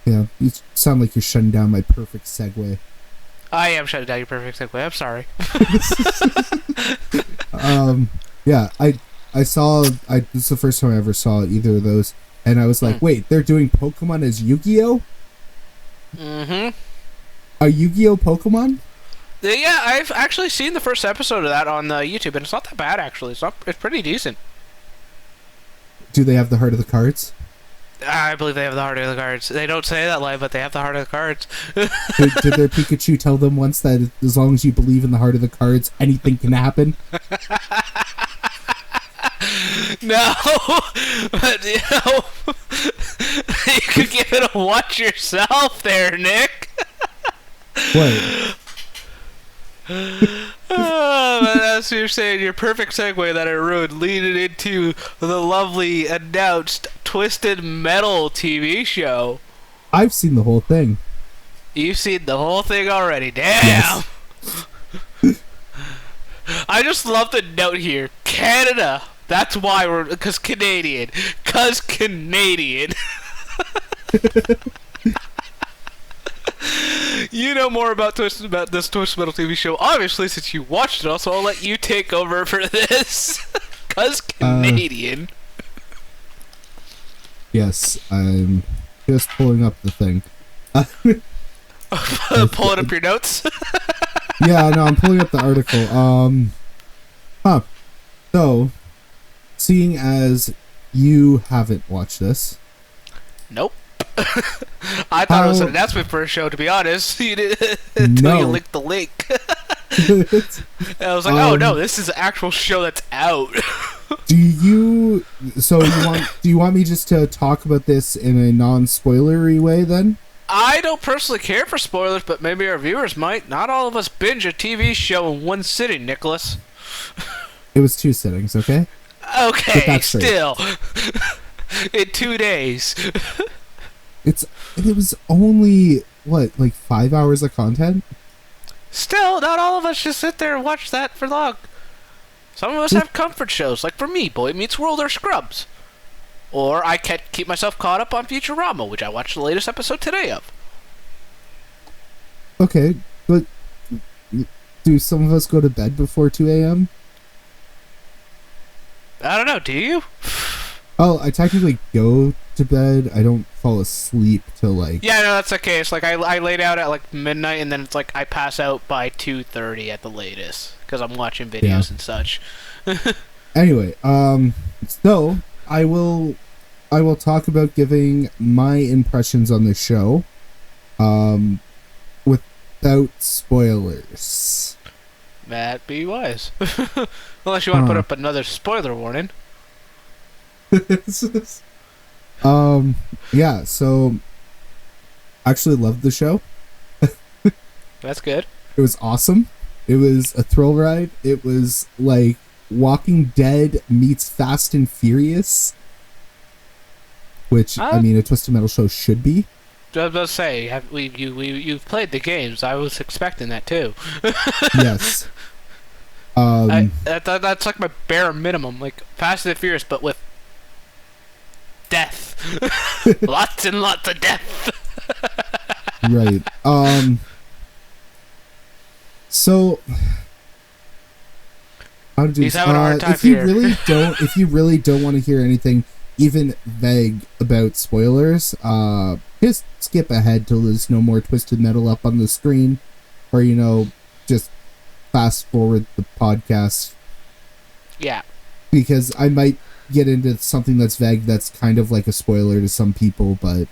Yeah, you sound like you're shutting down my perfect segue. I am shutting down your perfect segue. I'm sorry. Yeah, I saw. This is the first time I ever saw either of those, and I was like, wait, they're doing Pokemon as Yu-Gi-Oh? Mm-hmm. A Yu-Gi-Oh Pokemon? Yeah, I've actually seen the first episode of that on YouTube, and it's not that bad, actually. It's pretty decent. Do they have the heart of the cards? I believe they have the heart of the cards. They don't say that live, but they have the heart of the cards. Did their Pikachu tell them once that as long as you believe in the heart of the cards, anything can happen? No, but you could give it a watch yourself there, Nick. What? But as you're saying, your perfect segue that I ruined, leading into the lovely announced Twisted Metal TV show. I've seen the whole thing. You've seen the whole thing already. Damn! Yes. I just love the note here. Canada. That's why because Canadian. Because Canadian. You know more about this Twisted Metal TV show, obviously, since you watched it all, so I'll let you take over for this. Because Canadian. Yes, I'm just pulling up the thing. Pulling up your notes? Yeah, no, I'm pulling up the article. So, seeing as you haven't watched this. Nope. I thought it was an announcement for a show, to be honest. You didn't until you linked the link. And I was like, oh no, this is an actual show that's out. Do you want me just to talk about this in a non-spoilery way then? I don't personally care for spoilers, but maybe our viewers might. Not all of us binge a TV show in one sitting, Nicholas. It was 2 sittings, okay? Okay, still. in 2 days. It was only what, like 5 hours of content. Still, not all of us just sit there and watch that for long. Some of us have comfort shows, like for me, Boy Meets World or Scrubs. Or I can keep myself caught up on Futurama, which I watched the latest episode today of. Okay, but do some of us go to bed before 2 a.m.? I don't know, do you? Oh, I technically go to bed. I don't fall asleep till like... Yeah, no, that's okay. It's like I laid out at like midnight, and then it's like I pass out by 2:30 at the latest because I'm watching videos and such. Anyway, so I will talk about giving my impressions on the show, without spoilers. That be wise. Unless you want to put up another spoiler warning. Yeah, so I actually loved the show. That's good. It was awesome. It was a thrill ride. It was like Walking Dead meets Fast and Furious, which I mean a Twisted Metal show should be. I was about to say, you've played the games. I was expecting that too. Yes. That's like my bare minimum, like Fast and Furious, but with death. Lots and lots of death. Right. So he's having a hard time if you here. if you really don't want to hear anything even vague about spoilers, just skip ahead till there's no more Twisted Metal up on the screen, or just fast forward the podcast. Yeah. Because I might get into something that's vague that's kind of like a spoiler to some people, but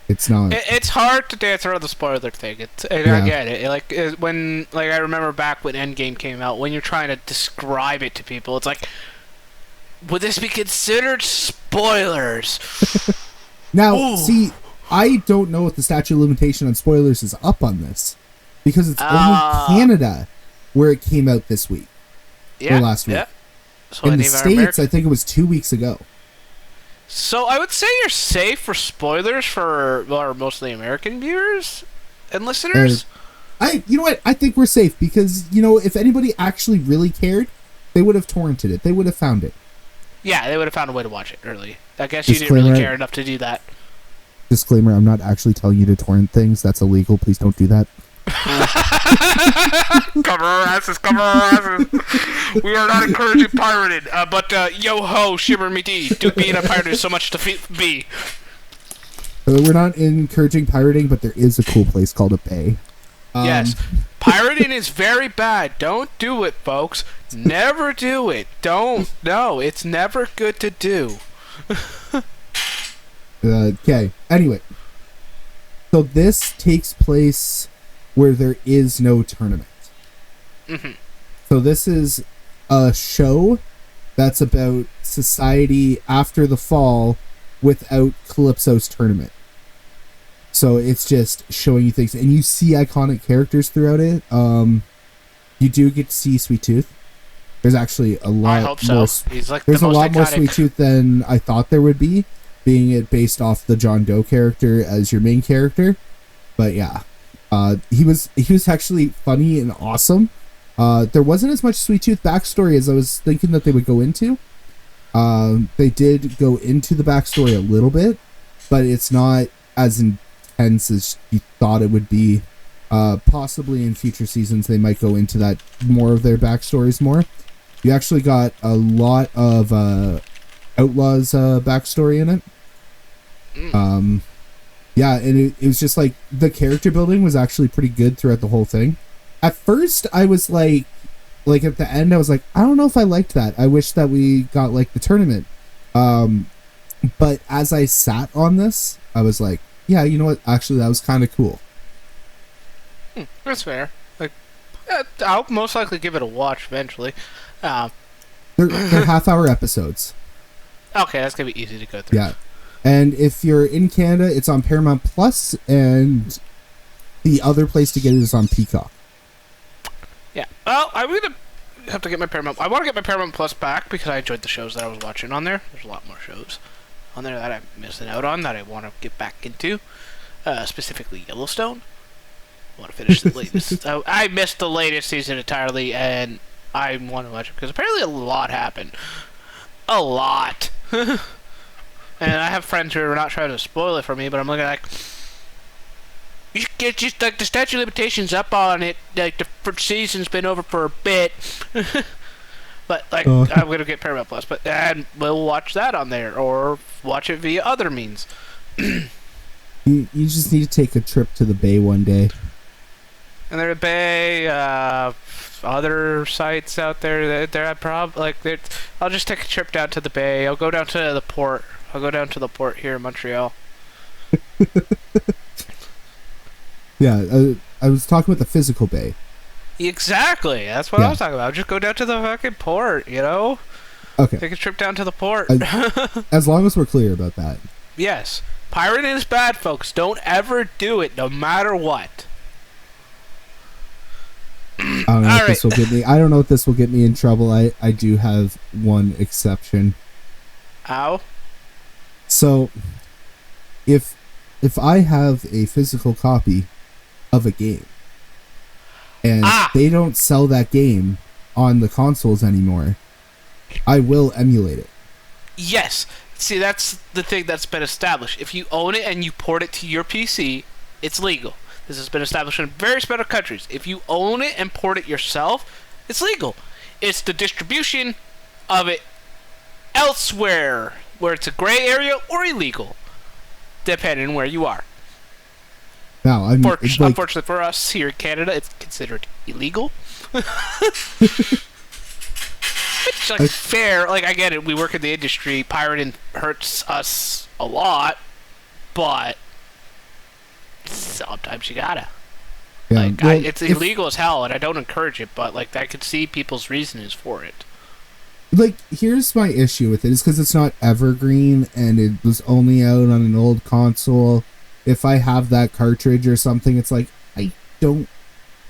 it's not. It's hard to dance around the spoiler thing. I get it. When I remember back when Endgame came out, when you're trying to describe it to people, it's like, would this be considered spoilers? Now, Ooh. see, I don't know if the statute of limitation on spoilers is up on this, because it's only Canada where it came out this week or last week. Yeah. So in the States, I think it was 2 weeks ago. So I would say you're safe for spoilers for mostly American viewers and listeners. You know what? I think we're safe because, if anybody actually really cared, they would have torrented it. They would have found it. Yeah, they would have found a way to watch it early. I guess you didn't really care enough to do that. Disclaimer, I'm not actually telling you to torrent things. That's illegal. Please don't do that. Cover our asses, cover our asses. We are not encouraging pirating, but yo ho, shimmer me dee. Do being a pirate is so much to be. We're not encouraging pirating, but there is a cool place called a bay. Yes, pirating is very bad. Don't do it, folks. Never do it. Don't. No, it's never good to do. Okay. Anyway, so this takes place where there is no tournament. Mm-hmm. So this is a show that's about society after the fall without Calypso's tournament. So it's just showing you things, and you see iconic characters throughout it. You do get to see Sweet Tooth. There's actually a lot. I hope so. He's like there's the most a lot iconic. more Sweet Tooth than I thought there would be, being it based off the John Doe character as your main character. But yeah, he was actually funny and awesome. There wasn't as much Sweet Tooth backstory as I was thinking that they would go into. They did go into the backstory a little bit, but it's not as intense as you thought it would be. Possibly in future seasons they might go into that more of their backstories more. You actually got a lot of Outlaw's backstory in it. Yeah, and it was just like the character building was actually pretty good throughout the whole thing. At first, I was like at the end, I was like, I don't know if I liked that. I wish that we got like the tournament. But as I sat on this, I was like, yeah, you know what? Actually, that was kind of cool. That's fair. Like, I'll most likely give it a watch eventually. They're half-hour episodes. Okay, that's gonna be easy to go through. Yeah, and if you're in Canada, it's on Paramount Plus, and the other place to get it is on Peacock. Yeah. Well, I'm gonna have to get my Paramount. I want to get my Paramount Plus back because I enjoyed the shows that I was watching on there. There's a lot more shows. on there that I'm missing out on that I want to get back into. Specifically Yellowstone. I want to finish the latest. I missed the latest season entirely, and I want to watch it because apparently a lot happened. A lot. And I have friends who are not trying to spoil it for me, but I'm looking like, you get just like the statute of limitations up on it. Like the first season's been over for a bit. But like I'm gonna get Paramount Plus, and we'll watch that on there or watch it via other means. You just need to take a trip to the Bay one day. And there are Bay, other sites out there that I'll just take a trip down to the Bay. I'll go down to the port. I'll go down to the port here in Montreal. Yeah, I was talking about the physical Bay. Exactly. That's what I was talking about. Just go down to the fucking port, you know? Okay. Take a trip down to the port. As long as we're clear about that. Yes. Pirating is bad, folks. Don't ever do it, no matter what. I don't know if this will get me. I don't know if this will get me in trouble. I do have one exception. How? So, if I have a physical copy of a game, and they don't sell that game on the consoles anymore, I will emulate it. Yes. See, that's the thing that's been established. If you own it and you port it to your PC, it's legal. This has been established in various other countries. If you own it and port it yourself, it's legal. It's the distribution of it elsewhere, where it's a gray area or illegal, depending on where you are. Now, unfortunately for us here in Canada, it's considered illegal. It's like fair. Like, I get it. We work in the industry. Pirating hurts us a lot, but sometimes you gotta. Yeah, it's illegal as hell, and I don't encourage it. But like, I could see people's reasons for it. Like, here's my issue with it: is because it's not evergreen, and it was only out on an old console. If I have that cartridge or something, it's like I don't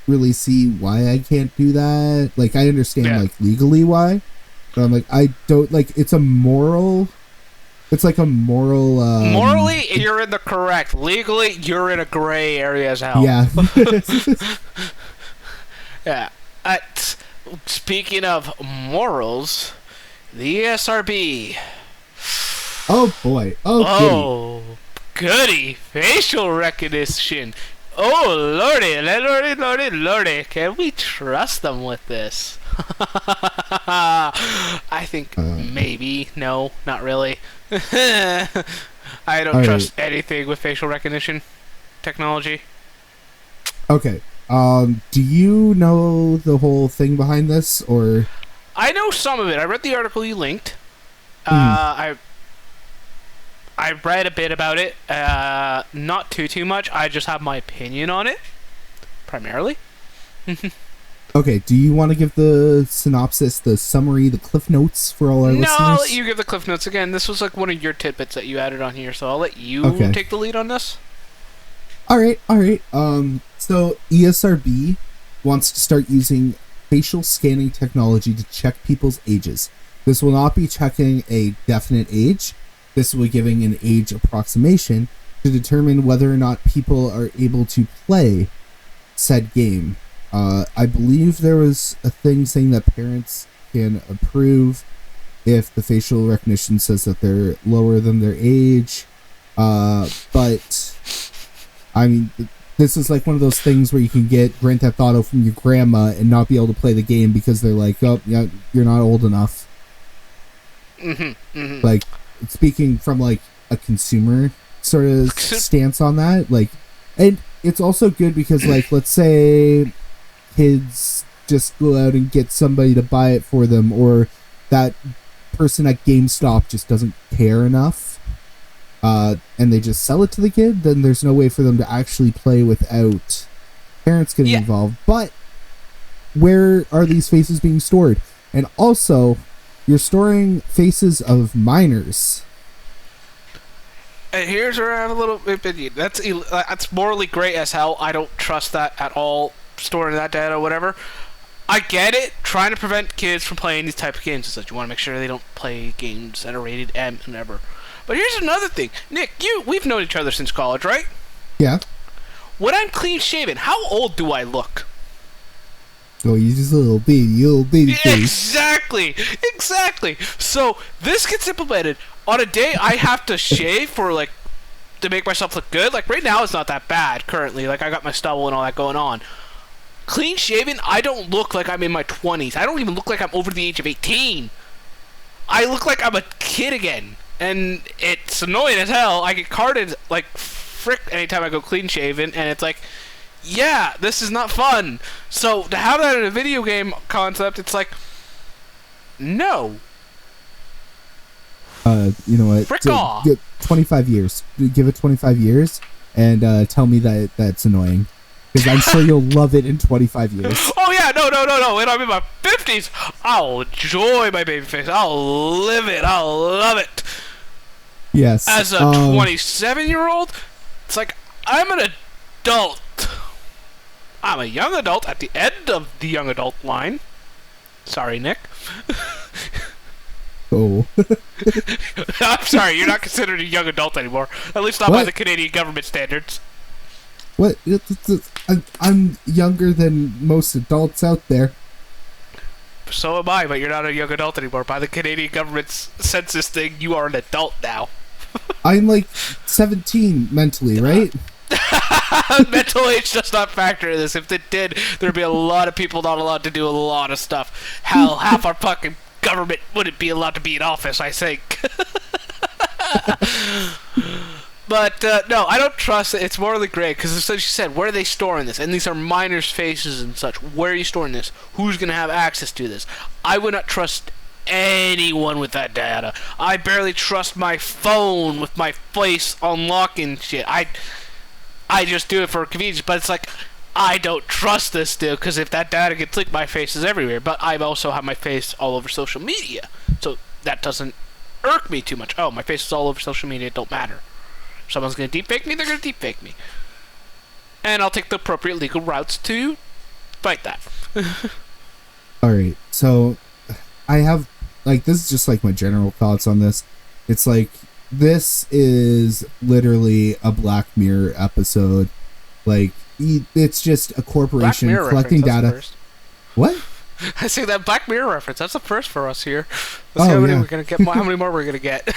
really see why I can't do that. Like, I understand like legally why, but I'm like, I don't like. It's like a moral. Morally, you're in the correct. Legally, you're in a gray area as hell. Yeah. Yeah. Speaking of morals, the Esrb. Oh boy. Oh goody. Facial recognition. Oh lordy. Can we trust them with this? I think maybe. No, not really. I don't trust anything with facial recognition technology. Okay. Do you know the whole thing behind this, or? I know some of it. I read the article you linked. I read a bit about it. Not too much. I just have my opinion on it, primarily. Okay, do you want to give the synopsis, the summary, the cliff notes for all our listeners? No, I'll let you give the cliff notes again. This was like one of your tidbits that you added on here, so I'll let you take the lead on this. All right. So ESRB wants to start using facial scanning technology to check people's ages. This will not be checking a definite age. This will be giving an age approximation to determine whether or not people are able to play said game. I believe there was a thing saying that parents can approve if the facial recognition says that they're lower than their age. But I mean, this is like one of those things where you can get Grand Theft Auto from your grandma and not be able to play the game because they're like, oh, yeah, you're not old enough. Like, speaking from like a consumer sort of stance on that, like, and it's also good because, like, let's say kids just go out and get somebody to buy it for them, or that person at GameStop just doesn't care enough, and they just sell it to the kid, then there's no way for them to actually play without parents getting involved. But where are these faces being stored? And also, you're storing faces of minors. And here's where I have a little opinion. That's morally gray as hell. I don't trust that at all. Storing that data, whatever. I get it. Trying to prevent kids from playing these type of games is that you want to make sure they don't play games that are rated M and whatever. But here's another thing. Nick, we've known each other since college, right? Yeah. When I'm clean shaven, how old do I look? Oh, you just a little baby face. Exactly. So this gets implemented on a day I have to shave for like to make myself look good. Like right now, it's not that bad currently. Like I got my stubble and all that going on. Clean shaven, I don't look like I'm in my 20s. I don't even look like I'm over the age of 18. I look like I'm a kid again, and it's annoying as hell. I get carded like frick anytime I go clean shaven, and it's like, yeah, this is not fun. So to have that in a video game concept, it's like, no. You know what? Frick off. 25 years. Give it 25 years, and tell me that that's annoying. Because I'm sure you'll love it in 25 years. Oh yeah, no. When I'm in my 50s, I'll enjoy my baby face. I'll live it. I'll love it. Yes. As a 27-year-old, it's like, I'm an adult. I'm a young adult at the end of the young adult line. Sorry, Nick. Oh. I'm sorry, you're not considered a young adult anymore. At least not by the Canadian government standards. What? I'm younger than most adults out there. So am I, but you're not a young adult anymore. By the Canadian government's census thing, you are an adult now. I'm like 17 mentally, right? Mental age does not factor in this. If it did, there'd be a lot of people not allowed to do a lot of stuff. Hell, half our fucking government wouldn't be allowed to be in office, I think. But, no, I don't trust it. It's morally gray, because as you said, where are they storing this? And these are minors' faces and such. Where are you storing this? Who's going to have access to this? I would not trust anyone with that data. I barely trust my phone with my face unlocking shit. I just do it for convenience, but it's like, I don't trust this still, because if that data gets leaked, my face is everywhere. But I also have my face all over social media, so that doesn't irk me too much. Oh, my face is all over social media, it don't matter. If someone's going to deepfake me, they're going to deepfake me. And I'll take the appropriate legal routes to fight that. Alright, so I have, like, this is just like my general thoughts on this. It's like, this is literally a Black Mirror episode. Like, it's just a corporation collecting data. What? I see that Black Mirror reference. That's the first for us here. Let's see how many we're gonna get. How many more we're gonna get?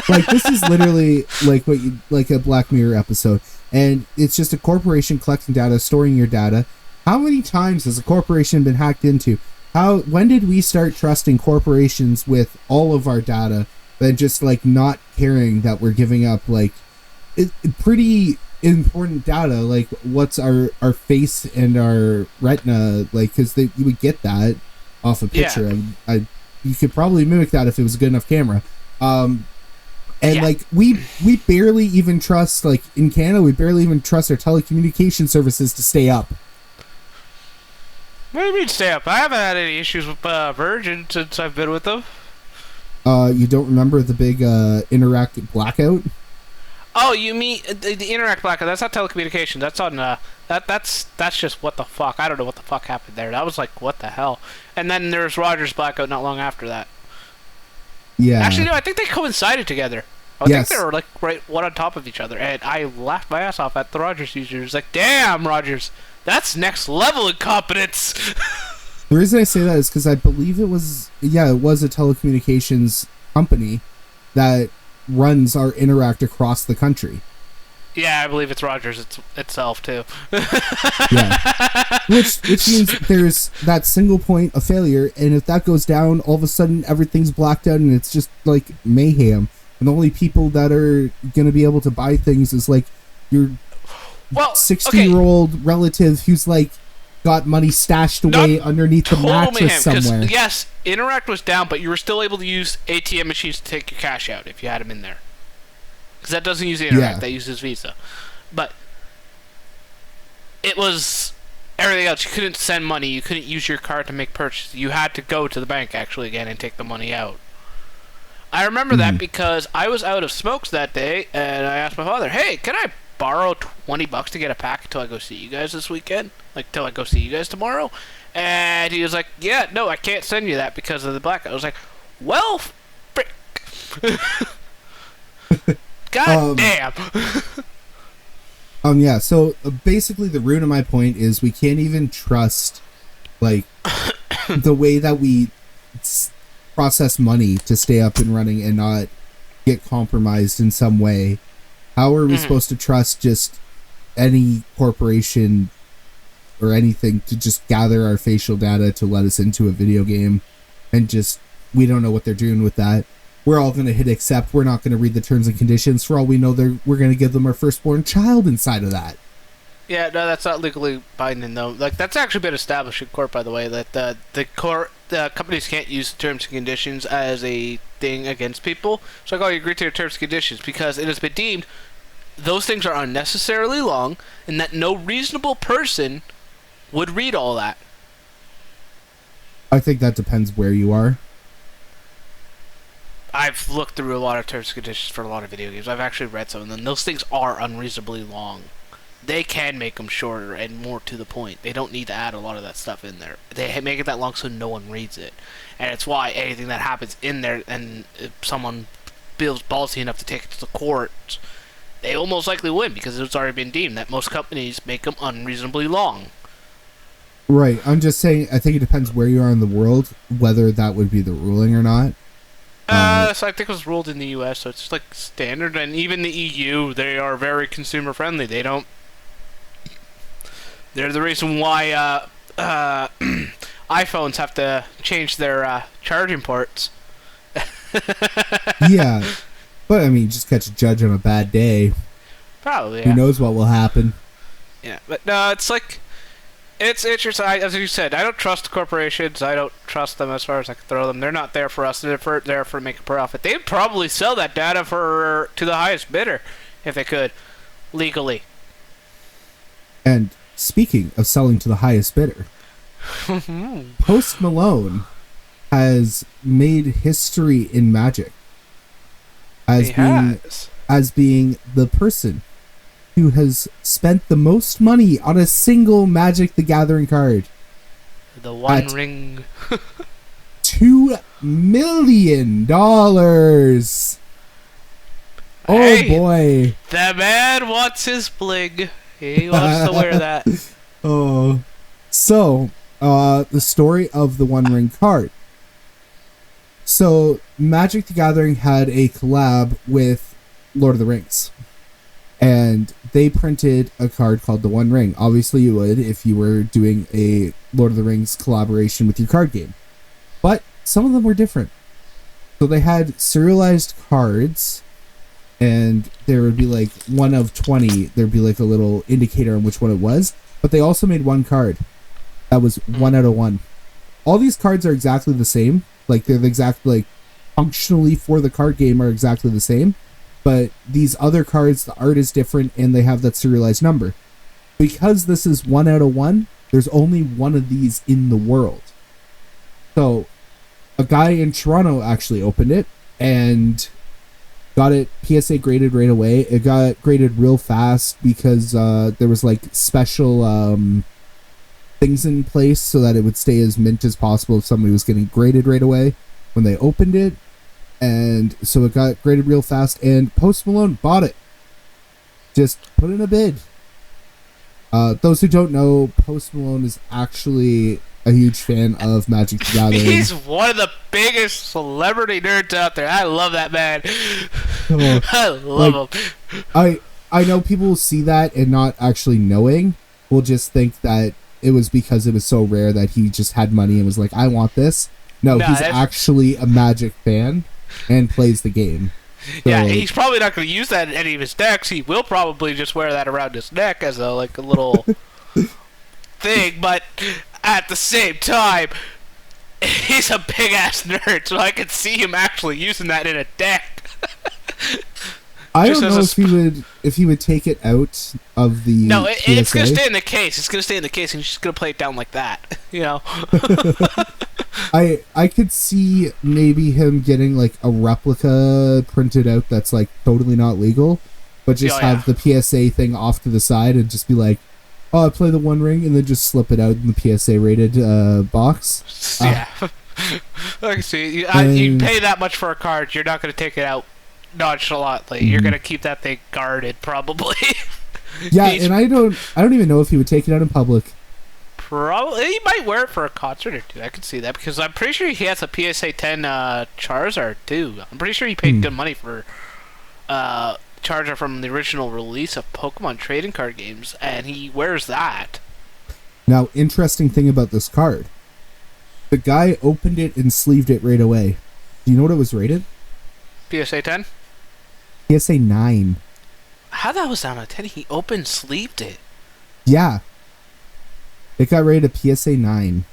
Like, this is literally like a Black Mirror episode, and it's just a corporation collecting data, storing your data. How many times has a corporation been hacked into? When did we start trusting corporations with all of our data, but just like not caring that we're giving up like pretty important data, like what's our face and our retina, like, because you would get that off a picture. Yeah. You could probably mimic that if it was a good enough camera. Like we barely even trust, like in Canada, we barely even trust our telecommunication services to stay up. What do you mean stay up? I haven't had any issues with Virgin since I've been with them. You don't remember the big Interact blackout? Oh, you mean the Interact blackout? That's not telecommunications. That's on that's just what the fuck. I don't know what the fuck happened there. That was like, what the hell? And then there's Rogers blackout not long after that. Yeah. Actually, no. I think they coincided together. I think they were like right one on top of each other, and I laughed my ass off at the Rogers users. Like, damn, Rogers, that's next level incompetence. The reason I say that is because I believe it was a telecommunications company that runs our Interact across the country. Yeah, I believe it's Rogers itself too. Yeah, which means there's that single point of failure, and if that goes down, all of a sudden everything's blacked out, and it's just like mayhem. And the only people that are going to be able to buy things is like your 60-year-old relative who's like got money stashed away underneath the mattress somewhere. Yes, Interact was down, but you were still able to use ATM machines to take your cash out if you had them in there. Because that doesn't use Interact, that uses Visa. But it was everything else. You couldn't send money. You couldn't use your card to make purchases. You had to go to the bank actually again and take the money out. I remember that because I was out of smokes that day, and I asked my father, hey, can I borrow $20 to get a pack until I go see you guys this weekend? Like, till I go see you guys tomorrow? And he was like, yeah, no, I can't send you that because of the blackout. I was like, well, frick. God damn. Yeah, so basically the root of my point is we can't even trust, like, the way that we process money to stay up and running and not get compromised in some way. How are we supposed to trust just any corporation or anything to just gather our facial data to let us into a video game and just, we don't know what they're doing with that. We're all going to hit accept. We're not going to read the terms and conditions. For all we know, we're going to give them our firstborn child inside of that. Yeah, no, that's not legally binding, though. Like, that's actually been established in court, by the way, that the companies can't use the terms and conditions as a thing against people. So, like, oh, you agree to your terms and conditions because it has been deemed those things are unnecessarily long and that no reasonable person would read all that. I think that depends where you are. I've looked through a lot of terms and conditions for a lot of video games. I've actually read some of them. Those things are unreasonably long. They can make them shorter and more to the point. They don't need to add a lot of that stuff in there. They make it that long so no one reads it. And it's why anything that happens in there and if someone feels ballsy enough to take it to the court, they will most likely win because it's already been deemed that most companies make them unreasonably long. Right. I'm just saying, I think it depends where you are in the world, whether that would be the ruling or not. So I think it was ruled in the U.S., so it's like standard, and even the EU, they are very consumer friendly. They're the reason why iPhones have to change their charging ports. Yeah, but I mean, just catch a judge on a bad day. Probably. Yeah. Who knows what will happen? Yeah, but no, it's like. It's interesting. As you said, I don't trust corporations. I don't trust them as far as I can throw them. They're not there for us. They're there for make a profit. They'd probably sell that data to the highest bidder if they could, legally. And speaking of selling to the highest bidder, Post Malone has made history in Magic as being the person who has spent the most money on a single Magic the Gathering card. The One Ring. $2 million. Hey, oh boy. The man wants his bling. He wants to wear that. Oh. So, the story of the One Ring card. So, Magic the Gathering had a collab with Lord of the Rings. And they printed a card called the One Ring. Obviously you would if you were doing a Lord of the Rings collaboration with your card game. But some of them were different. So they had serialized cards, and there would be like 1 of 20. There'd be like a little indicator on which one it was. But they also made one card that was 1 out of 1. All these cards are exactly the same. Like, they're the exact, like, functionally for the card game are exactly the same. But these other cards, the art is different, and they have that serialized number. Because this is 1 out of 1, there's only one of these in the world. So, a guy in Toronto actually opened it, and got it PSA graded right away. It got graded real fast, because there was, like, special things in place so that it would stay as mint as possible if somebody was getting graded right away when they opened it. And so it got graded real fast, and Post Malone bought it. Just put in a bid. Those who don't know, Post Malone is actually a huge fan of Magic the Gathering. He's one of the biggest celebrity nerds out there. I love that man. I love him. I know people will see that and not actually knowing will just think that it was because it was so rare that he just had money and was like, I want this. No, he's actually a Magic fan and plays the game. So, yeah, he's probably not going to use that in any of his decks. He will probably just wear that around his neck as a little thing, but at the same time, he's a big ass nerd, so I could see him actually using that in a deck. I don't know if he would take it out of the No, PSA. It's going to stay in the case. It's going to stay in the case, and he's just going to play it down like that, you know? I could see maybe him getting like a replica printed out that's like totally not legal, but just have the PSA thing off to the side and just be like, oh, I play the One Ring, and then just slip it out in the PSA rated box. Yeah. I can see. You pay that much for a card, you're not going to take it out nonchalantly. You're gonna keep that thing guarded, probably. Yeah, and I don't even know if he would take it out in public. Probably he might wear it for a concert or two. I could see that because I'm pretty sure he has a PSA 10 Charizard too. I'm pretty sure he paid good money for Charizard from the original release of Pokemon trading card games, and he wears that. Now, interesting thing about this card. The guy opened it and sleeved it right away. Do you know what it was rated? PSA 10? PSA 9. How that was down a 10? He open sleeved it. Yeah. It got rated a PSA 9.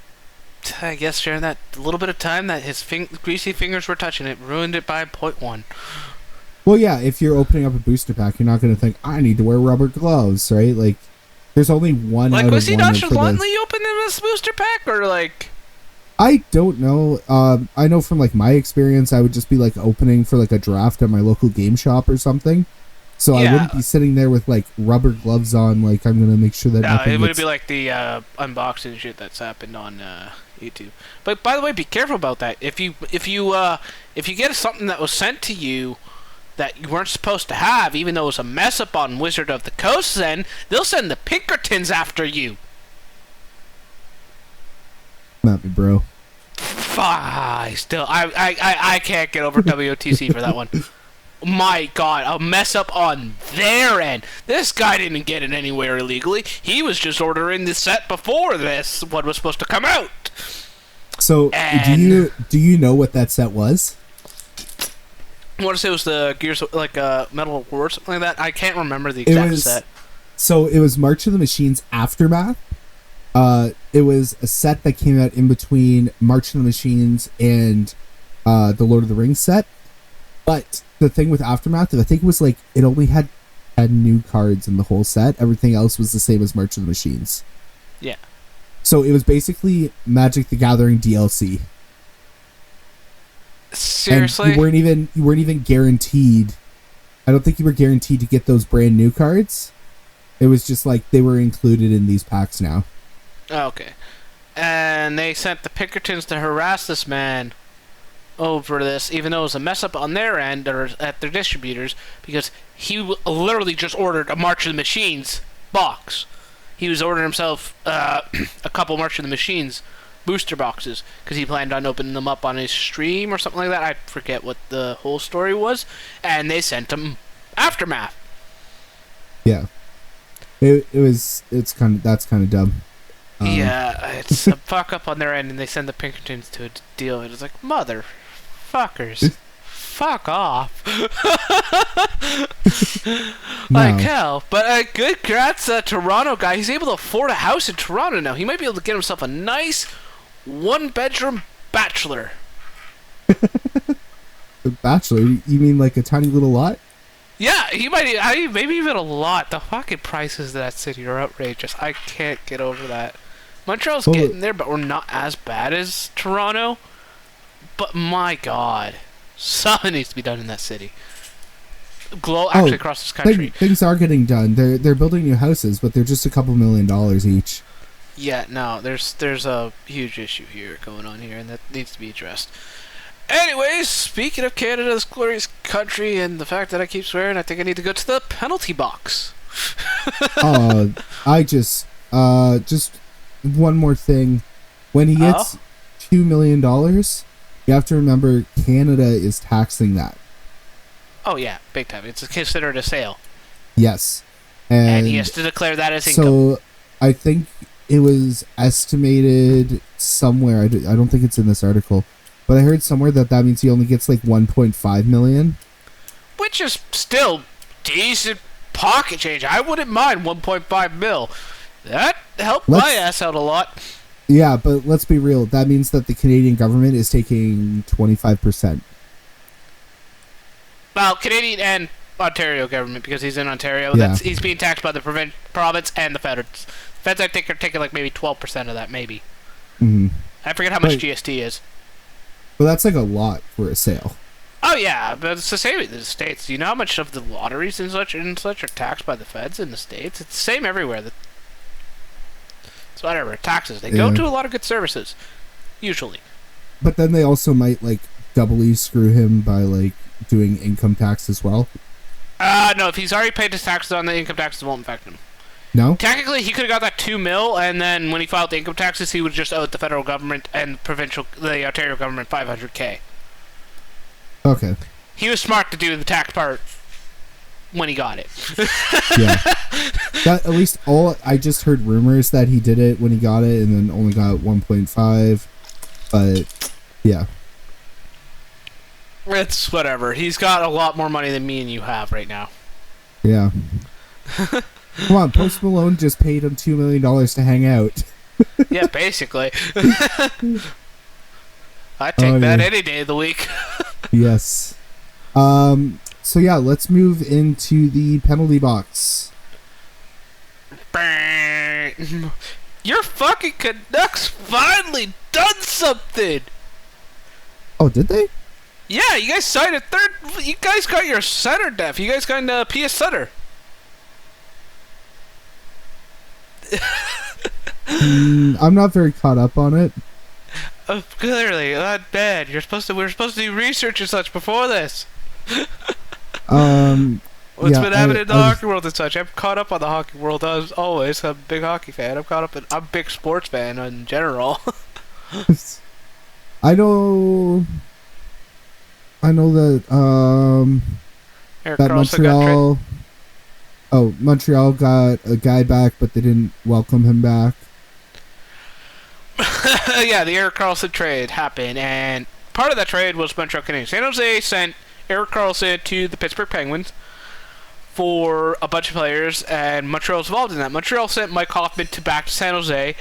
I guess during that little bit of time that his greasy fingers were touching it, ruined it by 0.1. Well, yeah, if you're opening up a booster pack, you're not going to think, I need to wear rubber gloves, right? Like, there's only one Like, out was of he one nonchalantly opening this booster pack, or like... I don't know. I know from, like, my experience, I would just be, like, opening for, like, a draft at my local game shop or something. So I wouldn't be sitting there with, like, rubber gloves on, like, I'm going to make sure that nothing it would be like the unboxing shit that's happened on YouTube. But, by the way, be careful about that. If you get something that was sent to you that you weren't supposed to have, even though it was a mess up on Wizard of the Coast, then they'll send the Pinkertons after you. Not me, bro. I can't get over WOTC for that one. My God, a mess up on their end. This guy didn't get it anywhere illegally. He was just ordering the set before this one was supposed to come out. So, do you know what that set was? I want to say it was the Gears, like Metal War or something like that. I can't remember the exact set. So it was March of the Machines Aftermath. It was a set that came out in between March of the Machines and the Lord of the Rings set. But the thing with Aftermath, I think it was like it only had 10 new cards in the whole set. Everything else was the same as March of the Machines. Yeah. So it was basically Magic the Gathering DLC. Seriously? And you weren't even guaranteed. I don't think you were guaranteed to get those brand new cards. It was just like they were included in these packs now. Okay. And they sent the Pinkertons to harass this man over this, even though it was a mess up on their end or at their distributors, because he literally just ordered a March of the Machines box. He was ordering himself a couple March of the Machines booster boxes because he planned on opening them up on his stream or something like that. I forget what the whole story was, and they sent him Aftermath. Yeah, that's kind of dumb. Yeah, it's a fuck up on their end, and they send the Pinkertons to a deal. It's like, motherfuckers, fuck off. Like hell. But good congrats, Toronto guy. He's able to afford a house in Toronto now. He might be able to get himself a nice one-bedroom bachelor. A bachelor? You mean like a tiny little lot? Yeah, he might. Maybe even a lot. The fucking prices of that city are outrageous. I can't get over that. Montreal's getting there, but we're not as bad as Toronto. But my God, something needs to be done in that city. Actually, across this country, things are getting done. They're building new houses, but they're just a couple $1 million each. Yeah, no, there's a huge issue here going on here, and that needs to be addressed. Anyways, speaking of Canada, this glorious country, and the fact that I keep swearing, I think I need to go to the penalty box. I just one more thing. When he gets $2 million, you have to remember Canada is taxing that. Oh yeah, big time. It's considered a sale. Yes, and he has to declare that as income. So I think it was estimated somewhere. I don't think it's in this article, but I heard somewhere that means he only gets like 1.5 million, which is still decent pocket change. I wouldn't mind 1.5 mil. That helped my ass out a lot. Yeah, but let's be real. That means that the Canadian government is taking 25%. Well, Canadian and Ontario government, because he's in Ontario. Yeah. He's being taxed by the province and the feds. Feds, I think, are taking like maybe 12% of that, maybe. Mm-hmm. I forget how much GST is. Well, that's like a lot for a sale. Oh, yeah, but it's the same in the States. Do you know how much of the lotteries and such are taxed by the feds in the States? It's the same everywhere. It's whatever. Taxes. They go to a lot of good services. Usually. But then they also might, like, doubly screw him by like doing income tax as well? No, if he's already paid his taxes on the income taxes, it won't affect him. No? Technically, he could have got that $2 million, and then when he filed the income taxes, he would just owe the federal government and the Ontario government $500K. Okay. He was smart to do the tax part when he got it. Yeah. That, at least I just heard rumors that he did it when he got it, and then only got 1.5. But yeah. It's whatever. He's got a lot more money than me and you have right now. Yeah. Come on, Post Malone just paid him $2 million to hang out. Yeah, basically. I'd take that any day of the week. Yes. So yeah, let's move into the penalty box. Your fucking Canucks finally done something! Oh, did they? Yeah, you guys signed a third. You guys got your center depth. You guys got P.S. Sutter. I'm not very caught up on it. Oh, clearly, not bad. We're supposed to do research and such before this. What's been happening in the hockey world and such? I'm caught up on the hockey world as always. I'm a big hockey fan. I'm a big sports fan in general. I know that that Montreal got a guy back, but they didn't welcome him back. Yeah, the Erik Karlsson trade happened, and part of that trade was Montreal Canadiens. San Jose sent Erik Karlsson to the Pittsburgh Penguins for a bunch of players, and Montreal was involved in that. Montreal sent Mike Hoffman back to San Jose.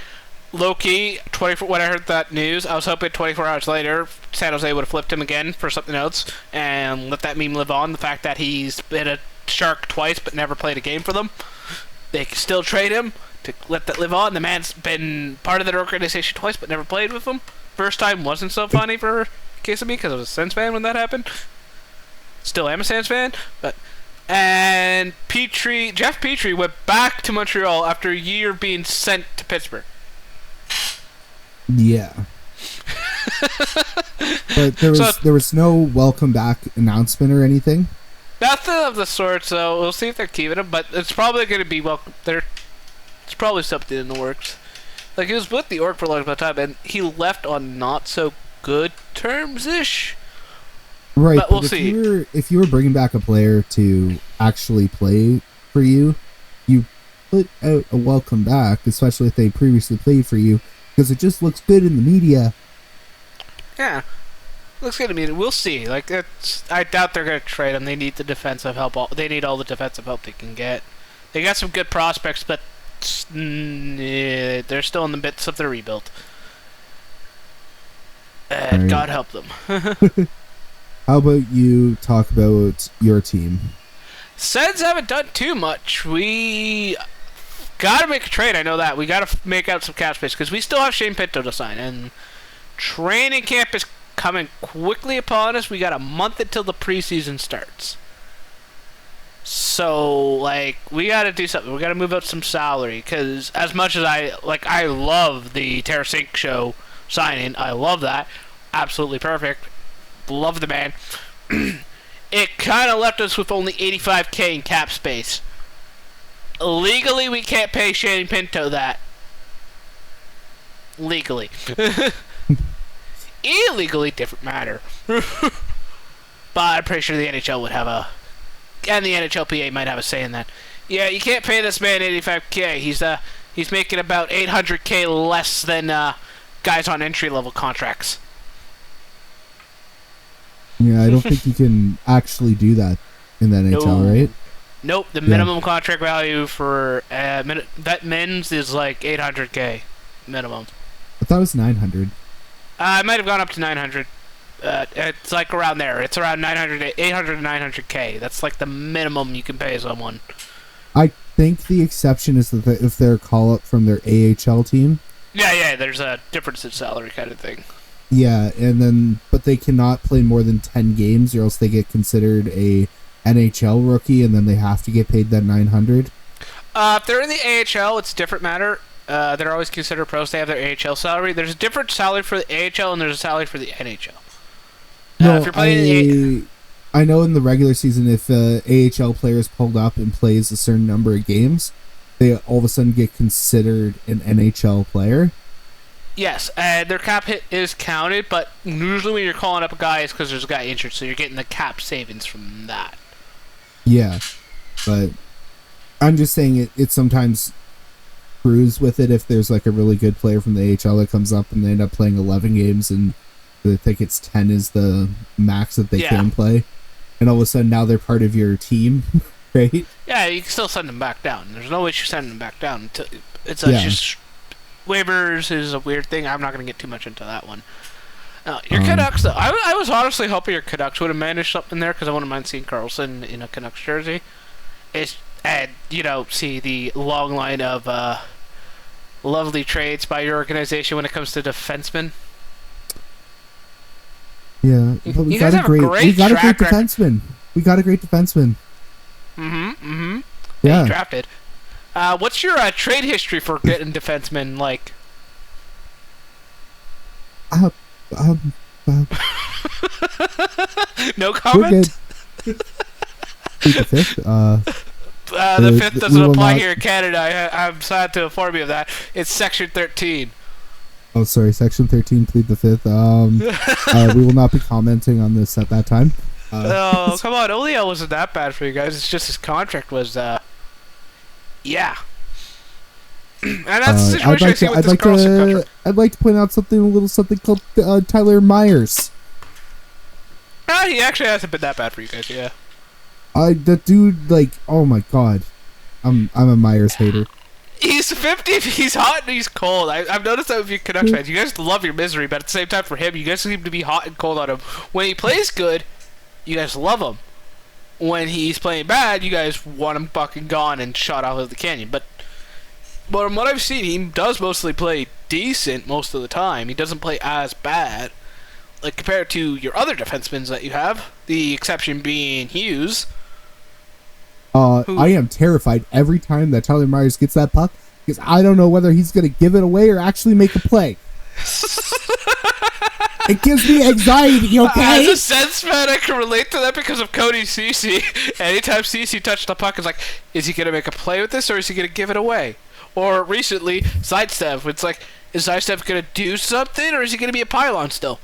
Low-key, when I heard that news, I was hoping 24 hours later, San Jose would have flipped him again for something else and let that meme live on. The fact that he's been a Shark twice but never played a game for them. They can still trade him to let that live on. The man's been part of their organization twice but never played with them. First time wasn't so funny for a case of me because I was a Sens fan when that happened. Still am a Sens fan, but... And Jeff Petrie went back to Montreal after a year being sent to Pittsburgh. Yeah. But there was no welcome back announcement or anything. Nothing of the sort, so we'll see if they're keeping him, but it's probably going to be welcome. It's probably something in the works. Like, he was with the Orc for a long time, and he left on not so good terms-ish. Right, but we'll see. If you were bringing back a player to actually play for you, you put out a welcome back, especially if they previously played for you, because it just looks good in the media. Yeah, looks good to me. We'll see. Like, I doubt they're going to trade him. They need the defensive help. They need all the defensive help they can get. They got some good prospects, but they're still in the midst of their rebuild. And right. God help them. How about you talk about your team? Sens haven't done too much. We got to make a trade. I know that. We got to make out some cap space because we still have Shane Pinto to sign. And training camp is coming quickly upon us. We got a month until the preseason starts. So, like, we got to do something. We got to move out some salary because as much as I love the Tarasenko show signing. I love that. Absolutely perfect. Love the man. It kind of left us with only $85K in cap space. Legally, we can't pay Shane Pinto that. Legally. Illegally, different matter. But I'm pretty sure the NHL would have and the NHLPA might have a say in that. Yeah, you can't pay this man $85K. He's making about $800K less than guys on entry-level contracts. Yeah, I don't think you can actually do that in the NHL, right? Nope. The minimum contract value for vet men's is like $800K minimum. I thought it was $900. It might have gone up to $900. It's like around there. It's around $800 to $900K. That's like the minimum you can pay someone. I think the exception is that if they're a call-up from their AHL team. Yeah, there's a difference in salary kind of thing. Yeah, but they cannot play more than 10 games or else they get considered a NHL rookie and then they have to get paid that $900. If they're in the AHL, it's a different matter. They're always considered pros. They have their AHL salary. There's a different salary for the AHL and there's a salary for the NHL. No, If you're playing I know in the regular season, if AHL players pulled up and plays a certain number of games, they all of a sudden get considered an NHL player. yes, their cap hit is counted, but usually when you're calling up a guy, it's because there's a guy injured, so you're getting the cap savings from that. Yeah, but I'm just saying it sometimes screws with it if there's like a really good player from the AHL that comes up and they end up playing 11 games and they think it's 10 is the max that they can play. And all of a sudden now they're part of your team, right? Yeah, you can still send them back down. There's no issue sending them back down. It's just waivers is a weird thing. I'm not going to get too much into that one. Your Canucks, though, I was honestly hoping your Canucks would have managed something there because I wouldn't mind seeing Carlson in a Canucks jersey. And see the long line of lovely trades by your organization when it comes to defensemen. Yeah, but we got a great defenseman. We got a great defenseman. Yeah. You drafted. What's your trade history for getting defensemen like? No comment. Plead the fifth. The fifth doesn't apply here in Canada. I'm sad to inform you of that. It's Section 13. Oh, sorry, Section 13, plead the fifth. We will not be commenting on this at that time. Oh, come on. Olio wasn't that bad for you guys. It's just his contract was, yeah. And that's the situation I see with this Carlson contract. I'd like to point out something called Tyler Myers. He actually hasn't been that bad for you guys, yeah. That dude, like, oh my god. I'm a Myers hater. He's 50, he's hot and he's cold. I've noticed that with you Canucks fans. You guys love your misery, but at the same time for him, you guys seem to be hot and cold on him. When he plays good, you guys love him. When he's playing bad, you guys want him fucking gone and shot out of the canyon. But from what I've seen, he does mostly play decent most of the time. He doesn't play as bad. Like, compared to your other defensemen that you have. The exception being Hughes. I am terrified every time that Tyler Myers gets that puck because I don't know whether he's going to give it away or actually make a play. It gives me anxiety, okay? As a Sens fan, I can relate to that because of Cody Ceci. Anytime Ceci touched the puck, it's like, is he going to make a play with this or is he going to give it away? Or recently, Sidestep, it's like, is Sidestep going to do something or is he going to be a pylon still?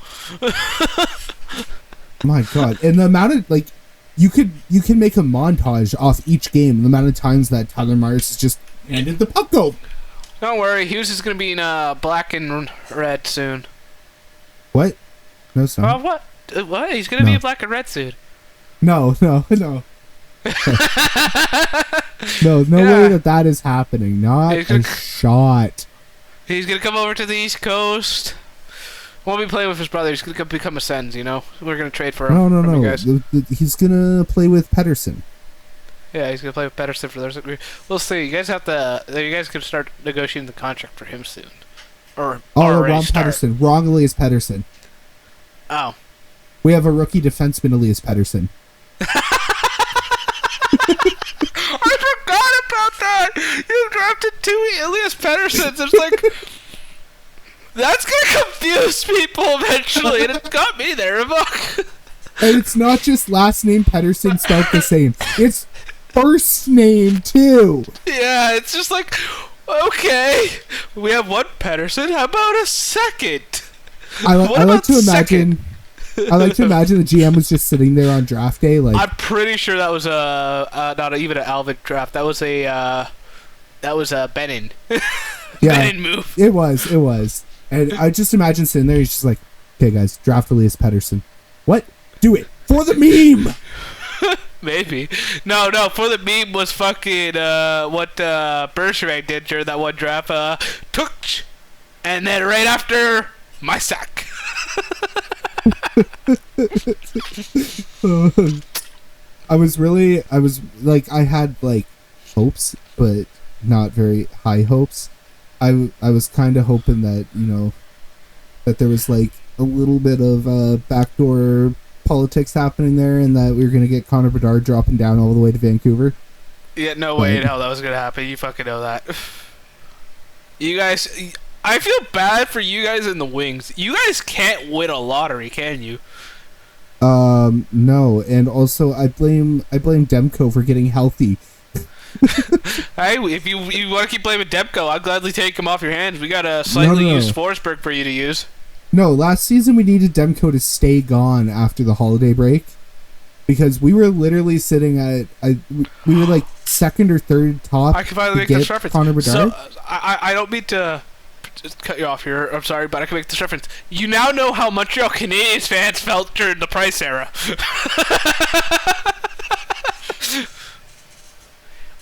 My god. And the amount of, like, you can make a montage off each game, the amount of times that Tyler Myers has just handed the puck over. Don't worry, Hughes is going to be in black and red soon. What? No, son. Oh, what? What? He's going to be in black and red soon. No. No way that is happening. Not a shot. He's going to come over to the East Coast. Won't be playing with his brother. He's going to become a Sens, you know? We're going to trade for him. No. You guys. He's going to play with Pettersson. Yeah, he's going to play with Pettersson for those. We'll see. You guys have to... You guys can start negotiating the contract for him soon. Or Ron Pettersson. Wrong Elias Pettersson. Oh. We have a rookie defenseman, Elias Pettersson. I forgot about that! You drafted 2 Elias Petterssons. It's like... That's gonna confuse people eventually, and it's got me there. And it's not just last name Pettersson spelled the same. It's first name, too. Yeah, it's just like, okay, we have one Pettersson, how about a second? I like to imagine the GM was just sitting there on draft day, like... I'm pretty sure that was not even an Alvin draft. That was a Benin. Yeah, Benin move. It was. And I just imagine sitting there, he's just like, okay, guys, draft Elias Pettersson. What? Do it. For the meme! Maybe. No, for the meme was fucking what Bergevin did during that one draft. Tuch! And then right after, my sack. I had, like, hopes, but not very high hopes. I was kind of hoping that, you know, that there was like a little bit of backdoor politics happening there and that we were going to get Connor Bedard dropping down all the way to Vancouver. Yeah, no way in hell that was going to happen. You fucking know that. You guys, I feel bad for you guys in the Wings. You guys can't win a lottery, can you? No, and also I blame Demko for getting healthy. Hey, if you want to keep blaming Demko, I'll gladly take him off your hands. We got a slightly No. used Forsberg for you to use. No, last season we needed Demko to stay gone after the holiday break because we were literally sitting at we were like second or third top. I can finally make get this reference. Connor Bedard. So I don't mean to just cut you off here. I'm sorry, but I can make this reference. You now know how Montreal Canadiens fans felt during the Price era.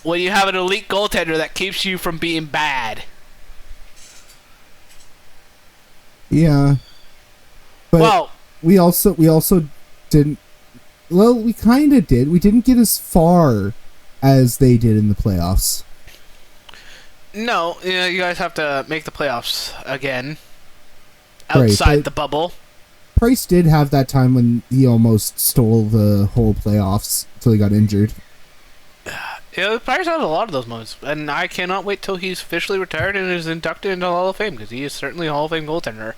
When you have an elite goaltender that keeps you from being bad. Yeah, but Well, we also didn't. Well, we kind of did. We didn't get as far as they did in the playoffs. no, you guys have to make the playoffs again. Right, Outside but- the bubble. Price did have that time when he almost stole the whole playoffs until he got injured. Yeah, Price has a lot of those moments, and I cannot wait till he's officially retired and is inducted into the Hall of Fame, because he is certainly a Hall of Fame goaltender.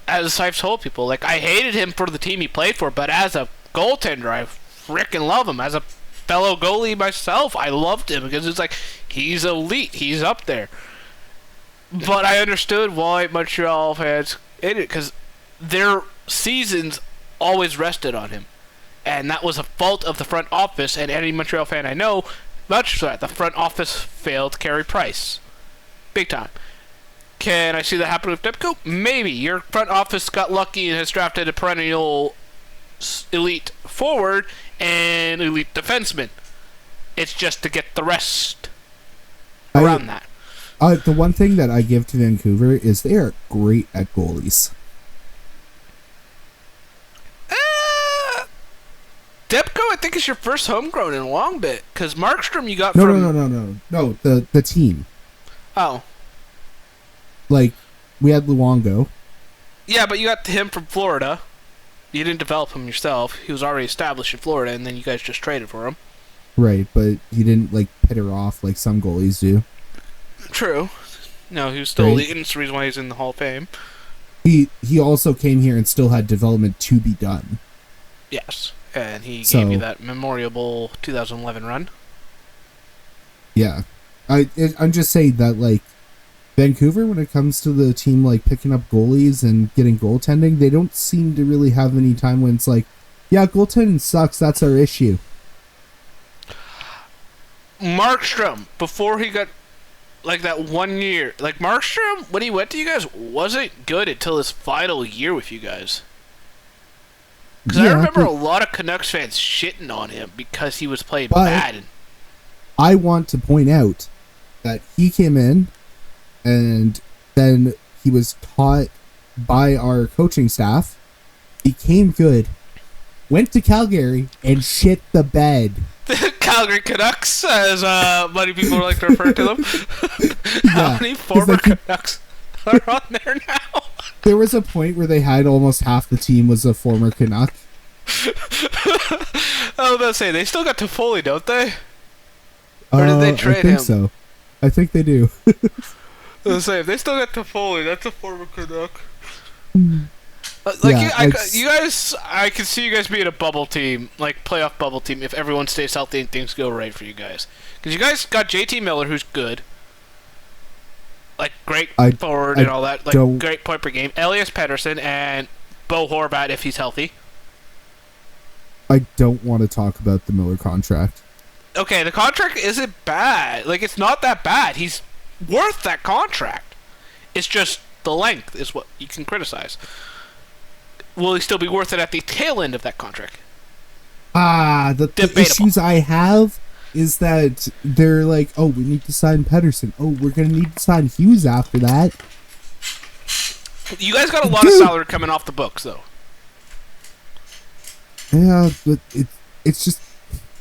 As I've told people, like, I hated him for the team he played for, but as a goaltender, I frickin' love him. As a fellow goalie myself, I loved him, because it's like, he's elite, he's up there. But I understood why Montreal fans hated it, because their seasons always rested on him. And that was a fault of the front office, and any Montreal fan I know, much so that the front office failed to carry Price. Big time. Can I see that happen with Demko? Maybe. Your front office got lucky and has drafted a perennial elite forward and elite defenseman. It's just to get the rest around that. The one thing that I give to Vancouver is they are great at goalies. Demko, I think, is your first homegrown in a long bit. Because Markstrom you got No, from... No, the team. Oh. Like, we had Luongo. Yeah, but you got him from Florida. You didn't develop him yourself. He was already established in Florida, and then you guys just traded for him. Right, but he didn't, like, pit her off like some goalies do. True. No, he was still Right. elite, and it's the reason why he's in the Hall of Fame. He also came here and still had development to be done. Yes. And he So- gave you that memorable 2011 run. Yeah. I'm just saying that, like, Vancouver, when it comes to the team, like, picking up goalies and getting goaltending, they don't seem to really have any time when it's like, yeah, goaltending sucks, that's our issue. Markstrom, before he got, like, that 1 year. Like, Markstrom, when he went to you guys, wasn't good until his final year with you guys. Because I remember a lot of Canucks fans shitting on him because he was playing bad. I want to point out that he came in and then he was taught by our coaching staff, became good, went to Calgary, and shit the bed. The Calgary Canucks, as many people like to refer to them. How Yeah, many former Canucks are on there now? There was a point where they had almost half the team was a former Canuck. I was about to say, they still got Toffoli, don't they? Or did they trade I think him? so. I think they do. I was gonna say, if they still got Toffoli, that's a former Canuck. Like, Yeah, you guys, I can see you guys being a bubble team, like playoff bubble team, if everyone stays healthy and things go right for you guys. Because you guys got JT Miller, who's good. Like, great forward and all that. Like, great point per game. Elias Pettersson and Bo Horvat, if he's healthy. I don't want to talk about the Miller contract. Okay, the contract isn't bad. Like, it's not that bad. He's worth that contract. It's just the length is what you can criticize. Will he still be worth it at the tail end of that contract? The issues I have is that they're like, oh, we need to sign Pettersson. Oh, we're going to need to sign Hughes after that. You guys got a lot of salary coming off the books, though. Yeah, but it's just,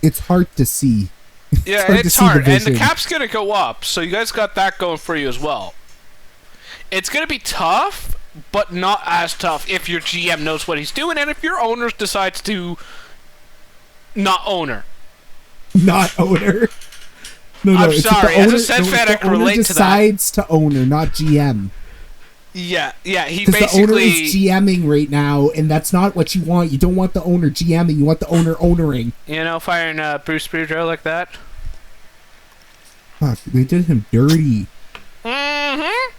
it's hard to see. Yeah, it's hard. And the cap's going to go up, so you guys got that going for you as well. It's going to be tough, but not as tough if your GM knows what he's doing and if your owner decides to not owner. Not owner. No, I'm sorry. As a Sens fan, I can relate to that. decides to owner, not GM. Yeah, he Because the owner basically... is GMing right now, and that's not what you want. You don't want the owner GMing. You want the owner ownering. You know, firing Bruce Boudreau like that. Fuck, they did him dirty. Mm-hmm.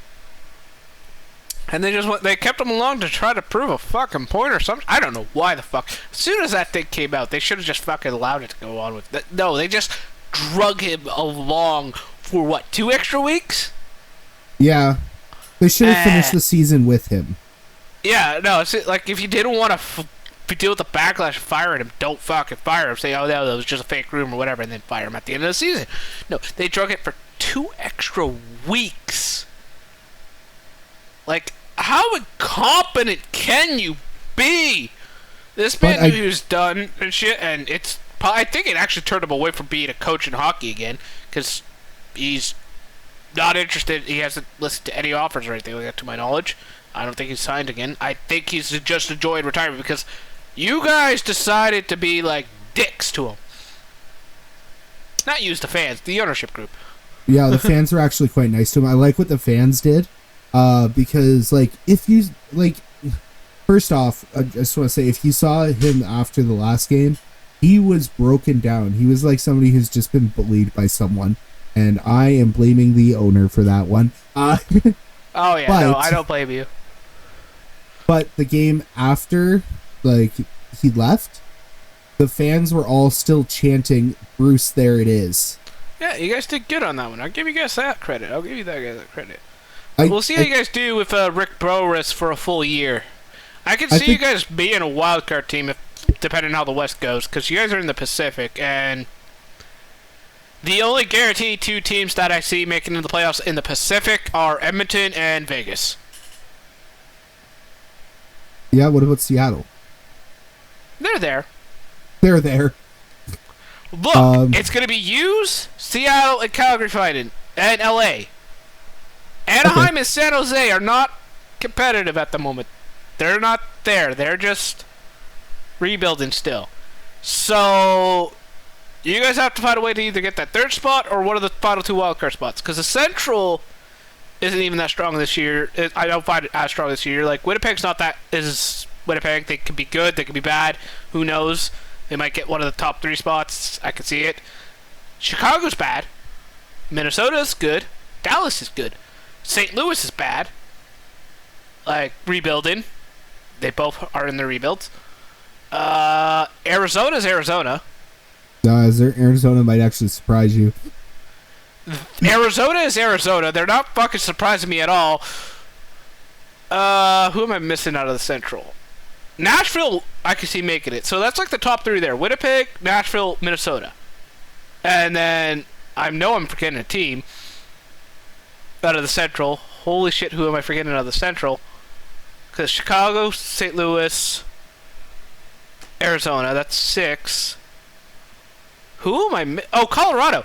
And they kept him along to try to prove a fucking point or something. I don't know why the fuck. As soon as that thing came out, they should have just fucking allowed it to go on with that. No, they just drug him along for what, 2 extra weeks? Yeah. They should have finished the season with him. Yeah, no, it's like, if you didn't want to deal with the backlash of firing him, don't fucking fire him. Say, oh, no, that was just a fake rumor or whatever, and then fire him at the end of the season. No, they drug it for 2 extra weeks. Like, how incompetent can you be? This man knew he was done and shit, and I think it actually turned him away from being a coach in hockey again, because he's not interested. He hasn't listened to any offers or anything like that, to my knowledge. I don't think he's signed again. I think he's just enjoying retirement because you guys decided to be like dicks to him. Not use the fans, the ownership group. Yeah, the fans were actually quite nice to him. I like what the fans did, because like if you like, first off, I just want to say if you saw him after the last game, he was broken down. He was like somebody who's just been bullied by someone. And I am blaming the owner for that one. Oh, yeah, no, I don't blame you. But the game after, like, he left, the fans were all still chanting, Bruce, there it is. Yeah, you guys did good on that one. I'll give you guys that credit. I'll give you that guy that credit. We'll see how you guys do with Rick Boris for a full year. I can see you guys being a wildcard team, depending on how the West goes, because you guys are in the Pacific, and... the only guaranteed 2 teams that I see making it to the playoffs in the Pacific are Edmonton and Vegas. Yeah, what about Seattle? They're there. They're there. Look, it's going to be Hughes, Seattle, and Calgary fighting, and LA. Anaheim and San Jose are not competitive at the moment. They're not there. They're just rebuilding still. So... you guys have to find a way to either get that 3rd spot or one of the final 2 wildcard spots. Because the Central isn't even that strong this year. I don't find it as strong this year. Like, Winnipeg's not that... is Winnipeg. They could be good. They could be bad. Who knows? They might get one of the top 3 spots. I can see it. Chicago's bad. Minnesota's good. Dallas is good. St. Louis is bad. Like, rebuilding. They both are in their rebuilds. Arizona's Arizona. Arizona might actually surprise you. Arizona is Arizona. They're not fucking surprising me at all. Who am I missing out of the Central? Nashville, I can see making it. So that's like the top 3 there. Winnipeg, Nashville, Minnesota. And then, I know I'm forgetting a team out of the Central. Holy shit, who am I forgetting out of the Central? Because Chicago, St. Louis, Arizona, that's 6. Who am I? Oh, Colorado.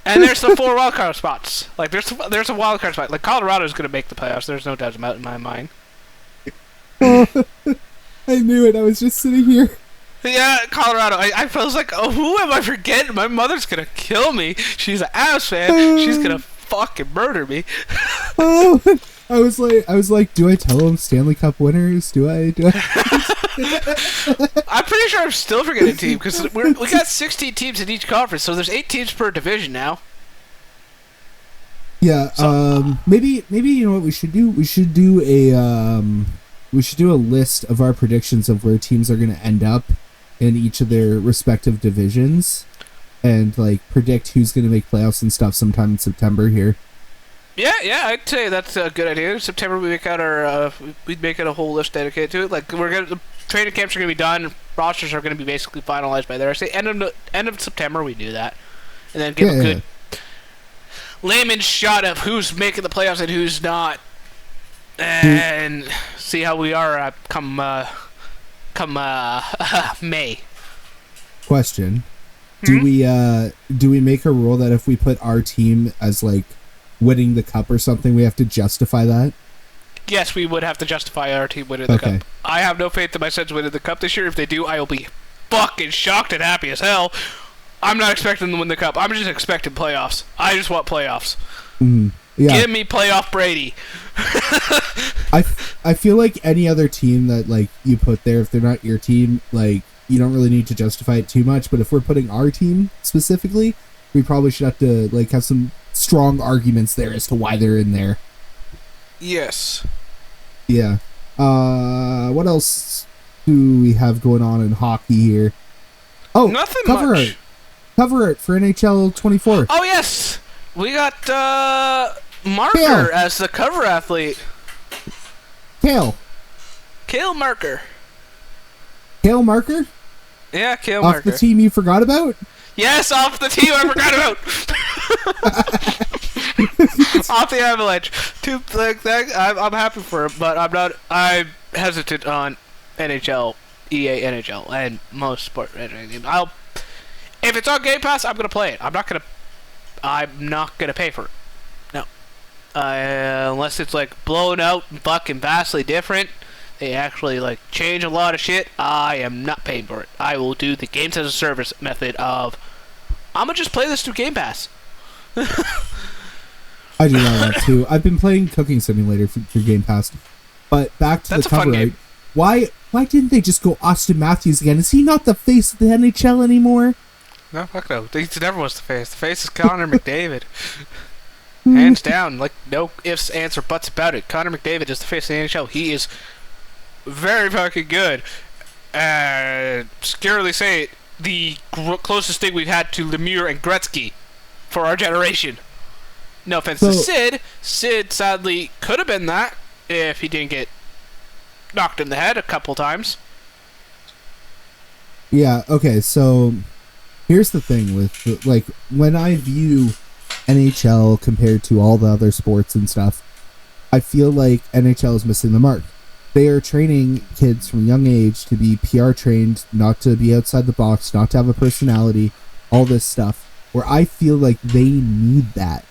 And there's the 4 wildcard spots. Like, there's a wildcard spot. Like, Colorado's going to make the playoffs. There's no doubt about it in my mind. Oh, I knew it. I was just sitting here. Yeah, Colorado. I was like, oh, who am I forgetting? My mother's going to kill me. She's an Avs fan. She's going to fucking murder me. Oh, I was like, do I tell them Stanley Cup winners? Do I? I'm pretty sure I'm still forgetting a team because we got 16 teams in each conference, so there's 8 teams per division now. Yeah. So, maybe you know what we should do? We should do a list of our predictions of where teams are going to end up in each of their respective divisions, and like predict who's going to make playoffs and stuff sometime in September here. Yeah, I'd say that's a good idea. In September, we make out we'd make it a whole list dedicated to it. Like the training camps are gonna be done, rosters are gonna be basically finalized by there. I say end of September we do that, and then give a good layman's shot of who's making the playoffs and who's not, and see how we are come May. Question: Do we make a rule that if we put our team as like winning the cup or something, we have to justify that? Yes, we would have to justify our team winning the cup. I have no faith in my Sens winning the cup this year. If they do, I will be fucking shocked and happy as hell. I'm not expecting them to win the cup. I'm just expecting playoffs. I just want playoffs. Yeah. Give me playoff Brady. I feel like any other team that like you put there, if they're not your team, like you don't really need to justify it too much. But if we're putting our team specifically, we probably should have to like have some strong arguments there as to why they're in there. Yes. Yeah. What else do we have going on in hockey here? Oh, nothing cover much. art. Cover art for NHL 24. Oh yes, we got Marker Kale. as the cover athlete. Kale Marker. Kale Marker? Yeah, Kale Off Marker. the team you forgot about? Yes, off the team I forgot about. Off the Avalanche. I'm happy for him, but I'm hesitant on NHL, EA NHL, and most sport games. If it's on Game Pass, I'm gonna play it. I'm not gonna pay for it. No, unless it's like blown out and fucking vastly different. They actually like change a lot of shit. I am not paying for it. I will do the games as a service method of I'm gonna just play this through Game Pass. I do that too. I've been playing Cooking Simulator through Game Pass. But back to That's the a fun cover art. game. Why didn't they just go Austin Matthews again? Is he not the face of the NHL anymore? No, fuck no. He never was the face. The face is Connor McDavid. Hands down. Like, no ifs, ands, or buts about it. Connor McDavid is the face of the NHL. He is very fucking good. Scarily say it, the closest thing we've had to Lemieux and Gretzky for our generation. No offense to Sid. Sid, sadly, could have been that if he didn't get knocked in the head a couple times. Yeah, okay, so here's the thing with, like, when I view NHL compared to all the other sports and stuff, I feel like NHL is missing the mark. They are training kids from a young age to be PR trained, not to be outside the box, not to have a personality, all this stuff, where I feel like they need that.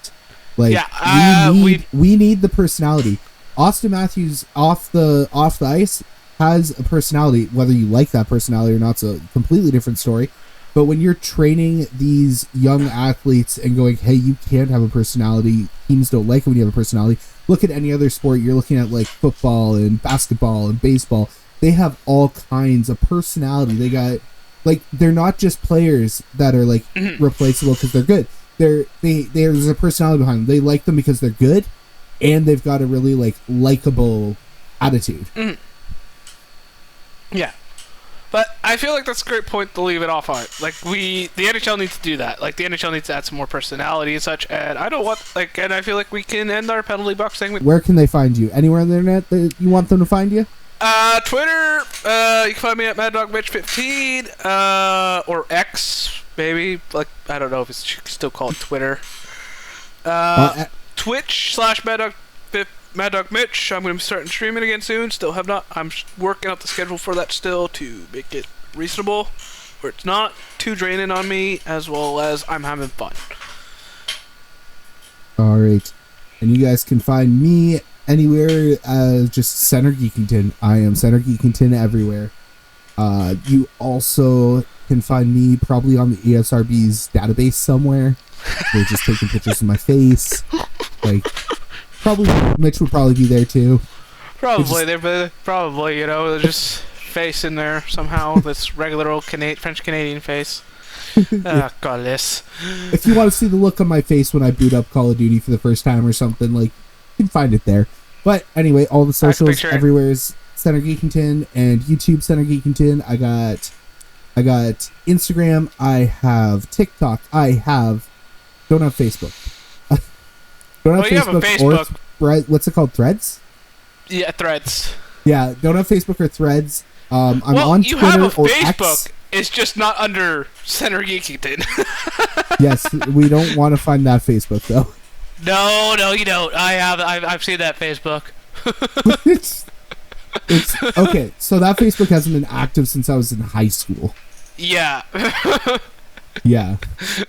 Like, yeah, we need the personality. Austin Matthews off the ice has a personality. Whether you like that personality or not, it's a completely different story. But when you're training these young athletes and going, hey, you can't have a personality, teams don't like it when you have a personality. Look at any other sport. You're looking at like football and basketball and baseball. They have all kinds of personality. They got, like, they're not just players that are like replaceable because they're good. There's a personality behind them. They like them because they're good, and they've got a really like likable attitude. Yeah, but I feel like that's a great point to leave it off on. Like, the NHL needs to do that. Like, the NHL needs to add some more personality and such. And I don't want, like, and I feel like we can end our penalty box segment. Where can they find you? Anywhere on the internet that you want them to find you? Twitter. You can find me at MadDogMitch15. Or X, maybe. Like, I don't know if it's still called Twitter. Twitch/MadDogMitch. I'm going to be starting streaming again soon. Still have not. I'm working out the schedule for that still to make it reasonable, where it's not too draining on me, as well as I'm having fun. All right, and you guys can find me anywhere. Just Center Geekington. I am Center Geekington everywhere. You also can find me probably on the ESRB's database somewhere. They're just taking pictures of my face. Like, probably Mitch would probably be there too. Probably, probably, you know, just face in there somehow. This regular old French Canadian face. Yeah. God, this. If you want to see the look on my face when I boot up Call of Duty for the first time or something, like, you can find it there. But anyway, all the socials everywhere is Center Geekington, and YouTube Center Geekington. I got Instagram. I have TikTok. Don't have Facebook. Don't have you have a Facebook. Or what's it called? Threads? Yeah, Threads. Yeah, don't have Facebook or Threads. I'm on Twitter have a or Facebook. X. It's just not under Center Geekington. Yes, we don't want to find that Facebook though. No, you don't. I've seen that Facebook. it's okay. So that Facebook hasn't been active since I was in high school. Yeah. Yeah.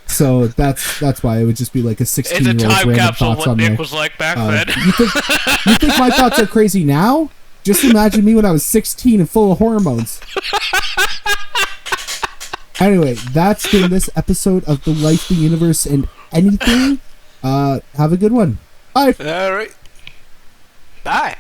So that's why it would just be like a 16-year-old It's a time random capsule thoughts what on Nick there. was like back then. You think my thoughts are crazy now? Just imagine me when I was 16 and full of hormones. Anyway, that's been this episode of The Life, the Universe, and Anything. Have a good one. Bye. All right. Bye.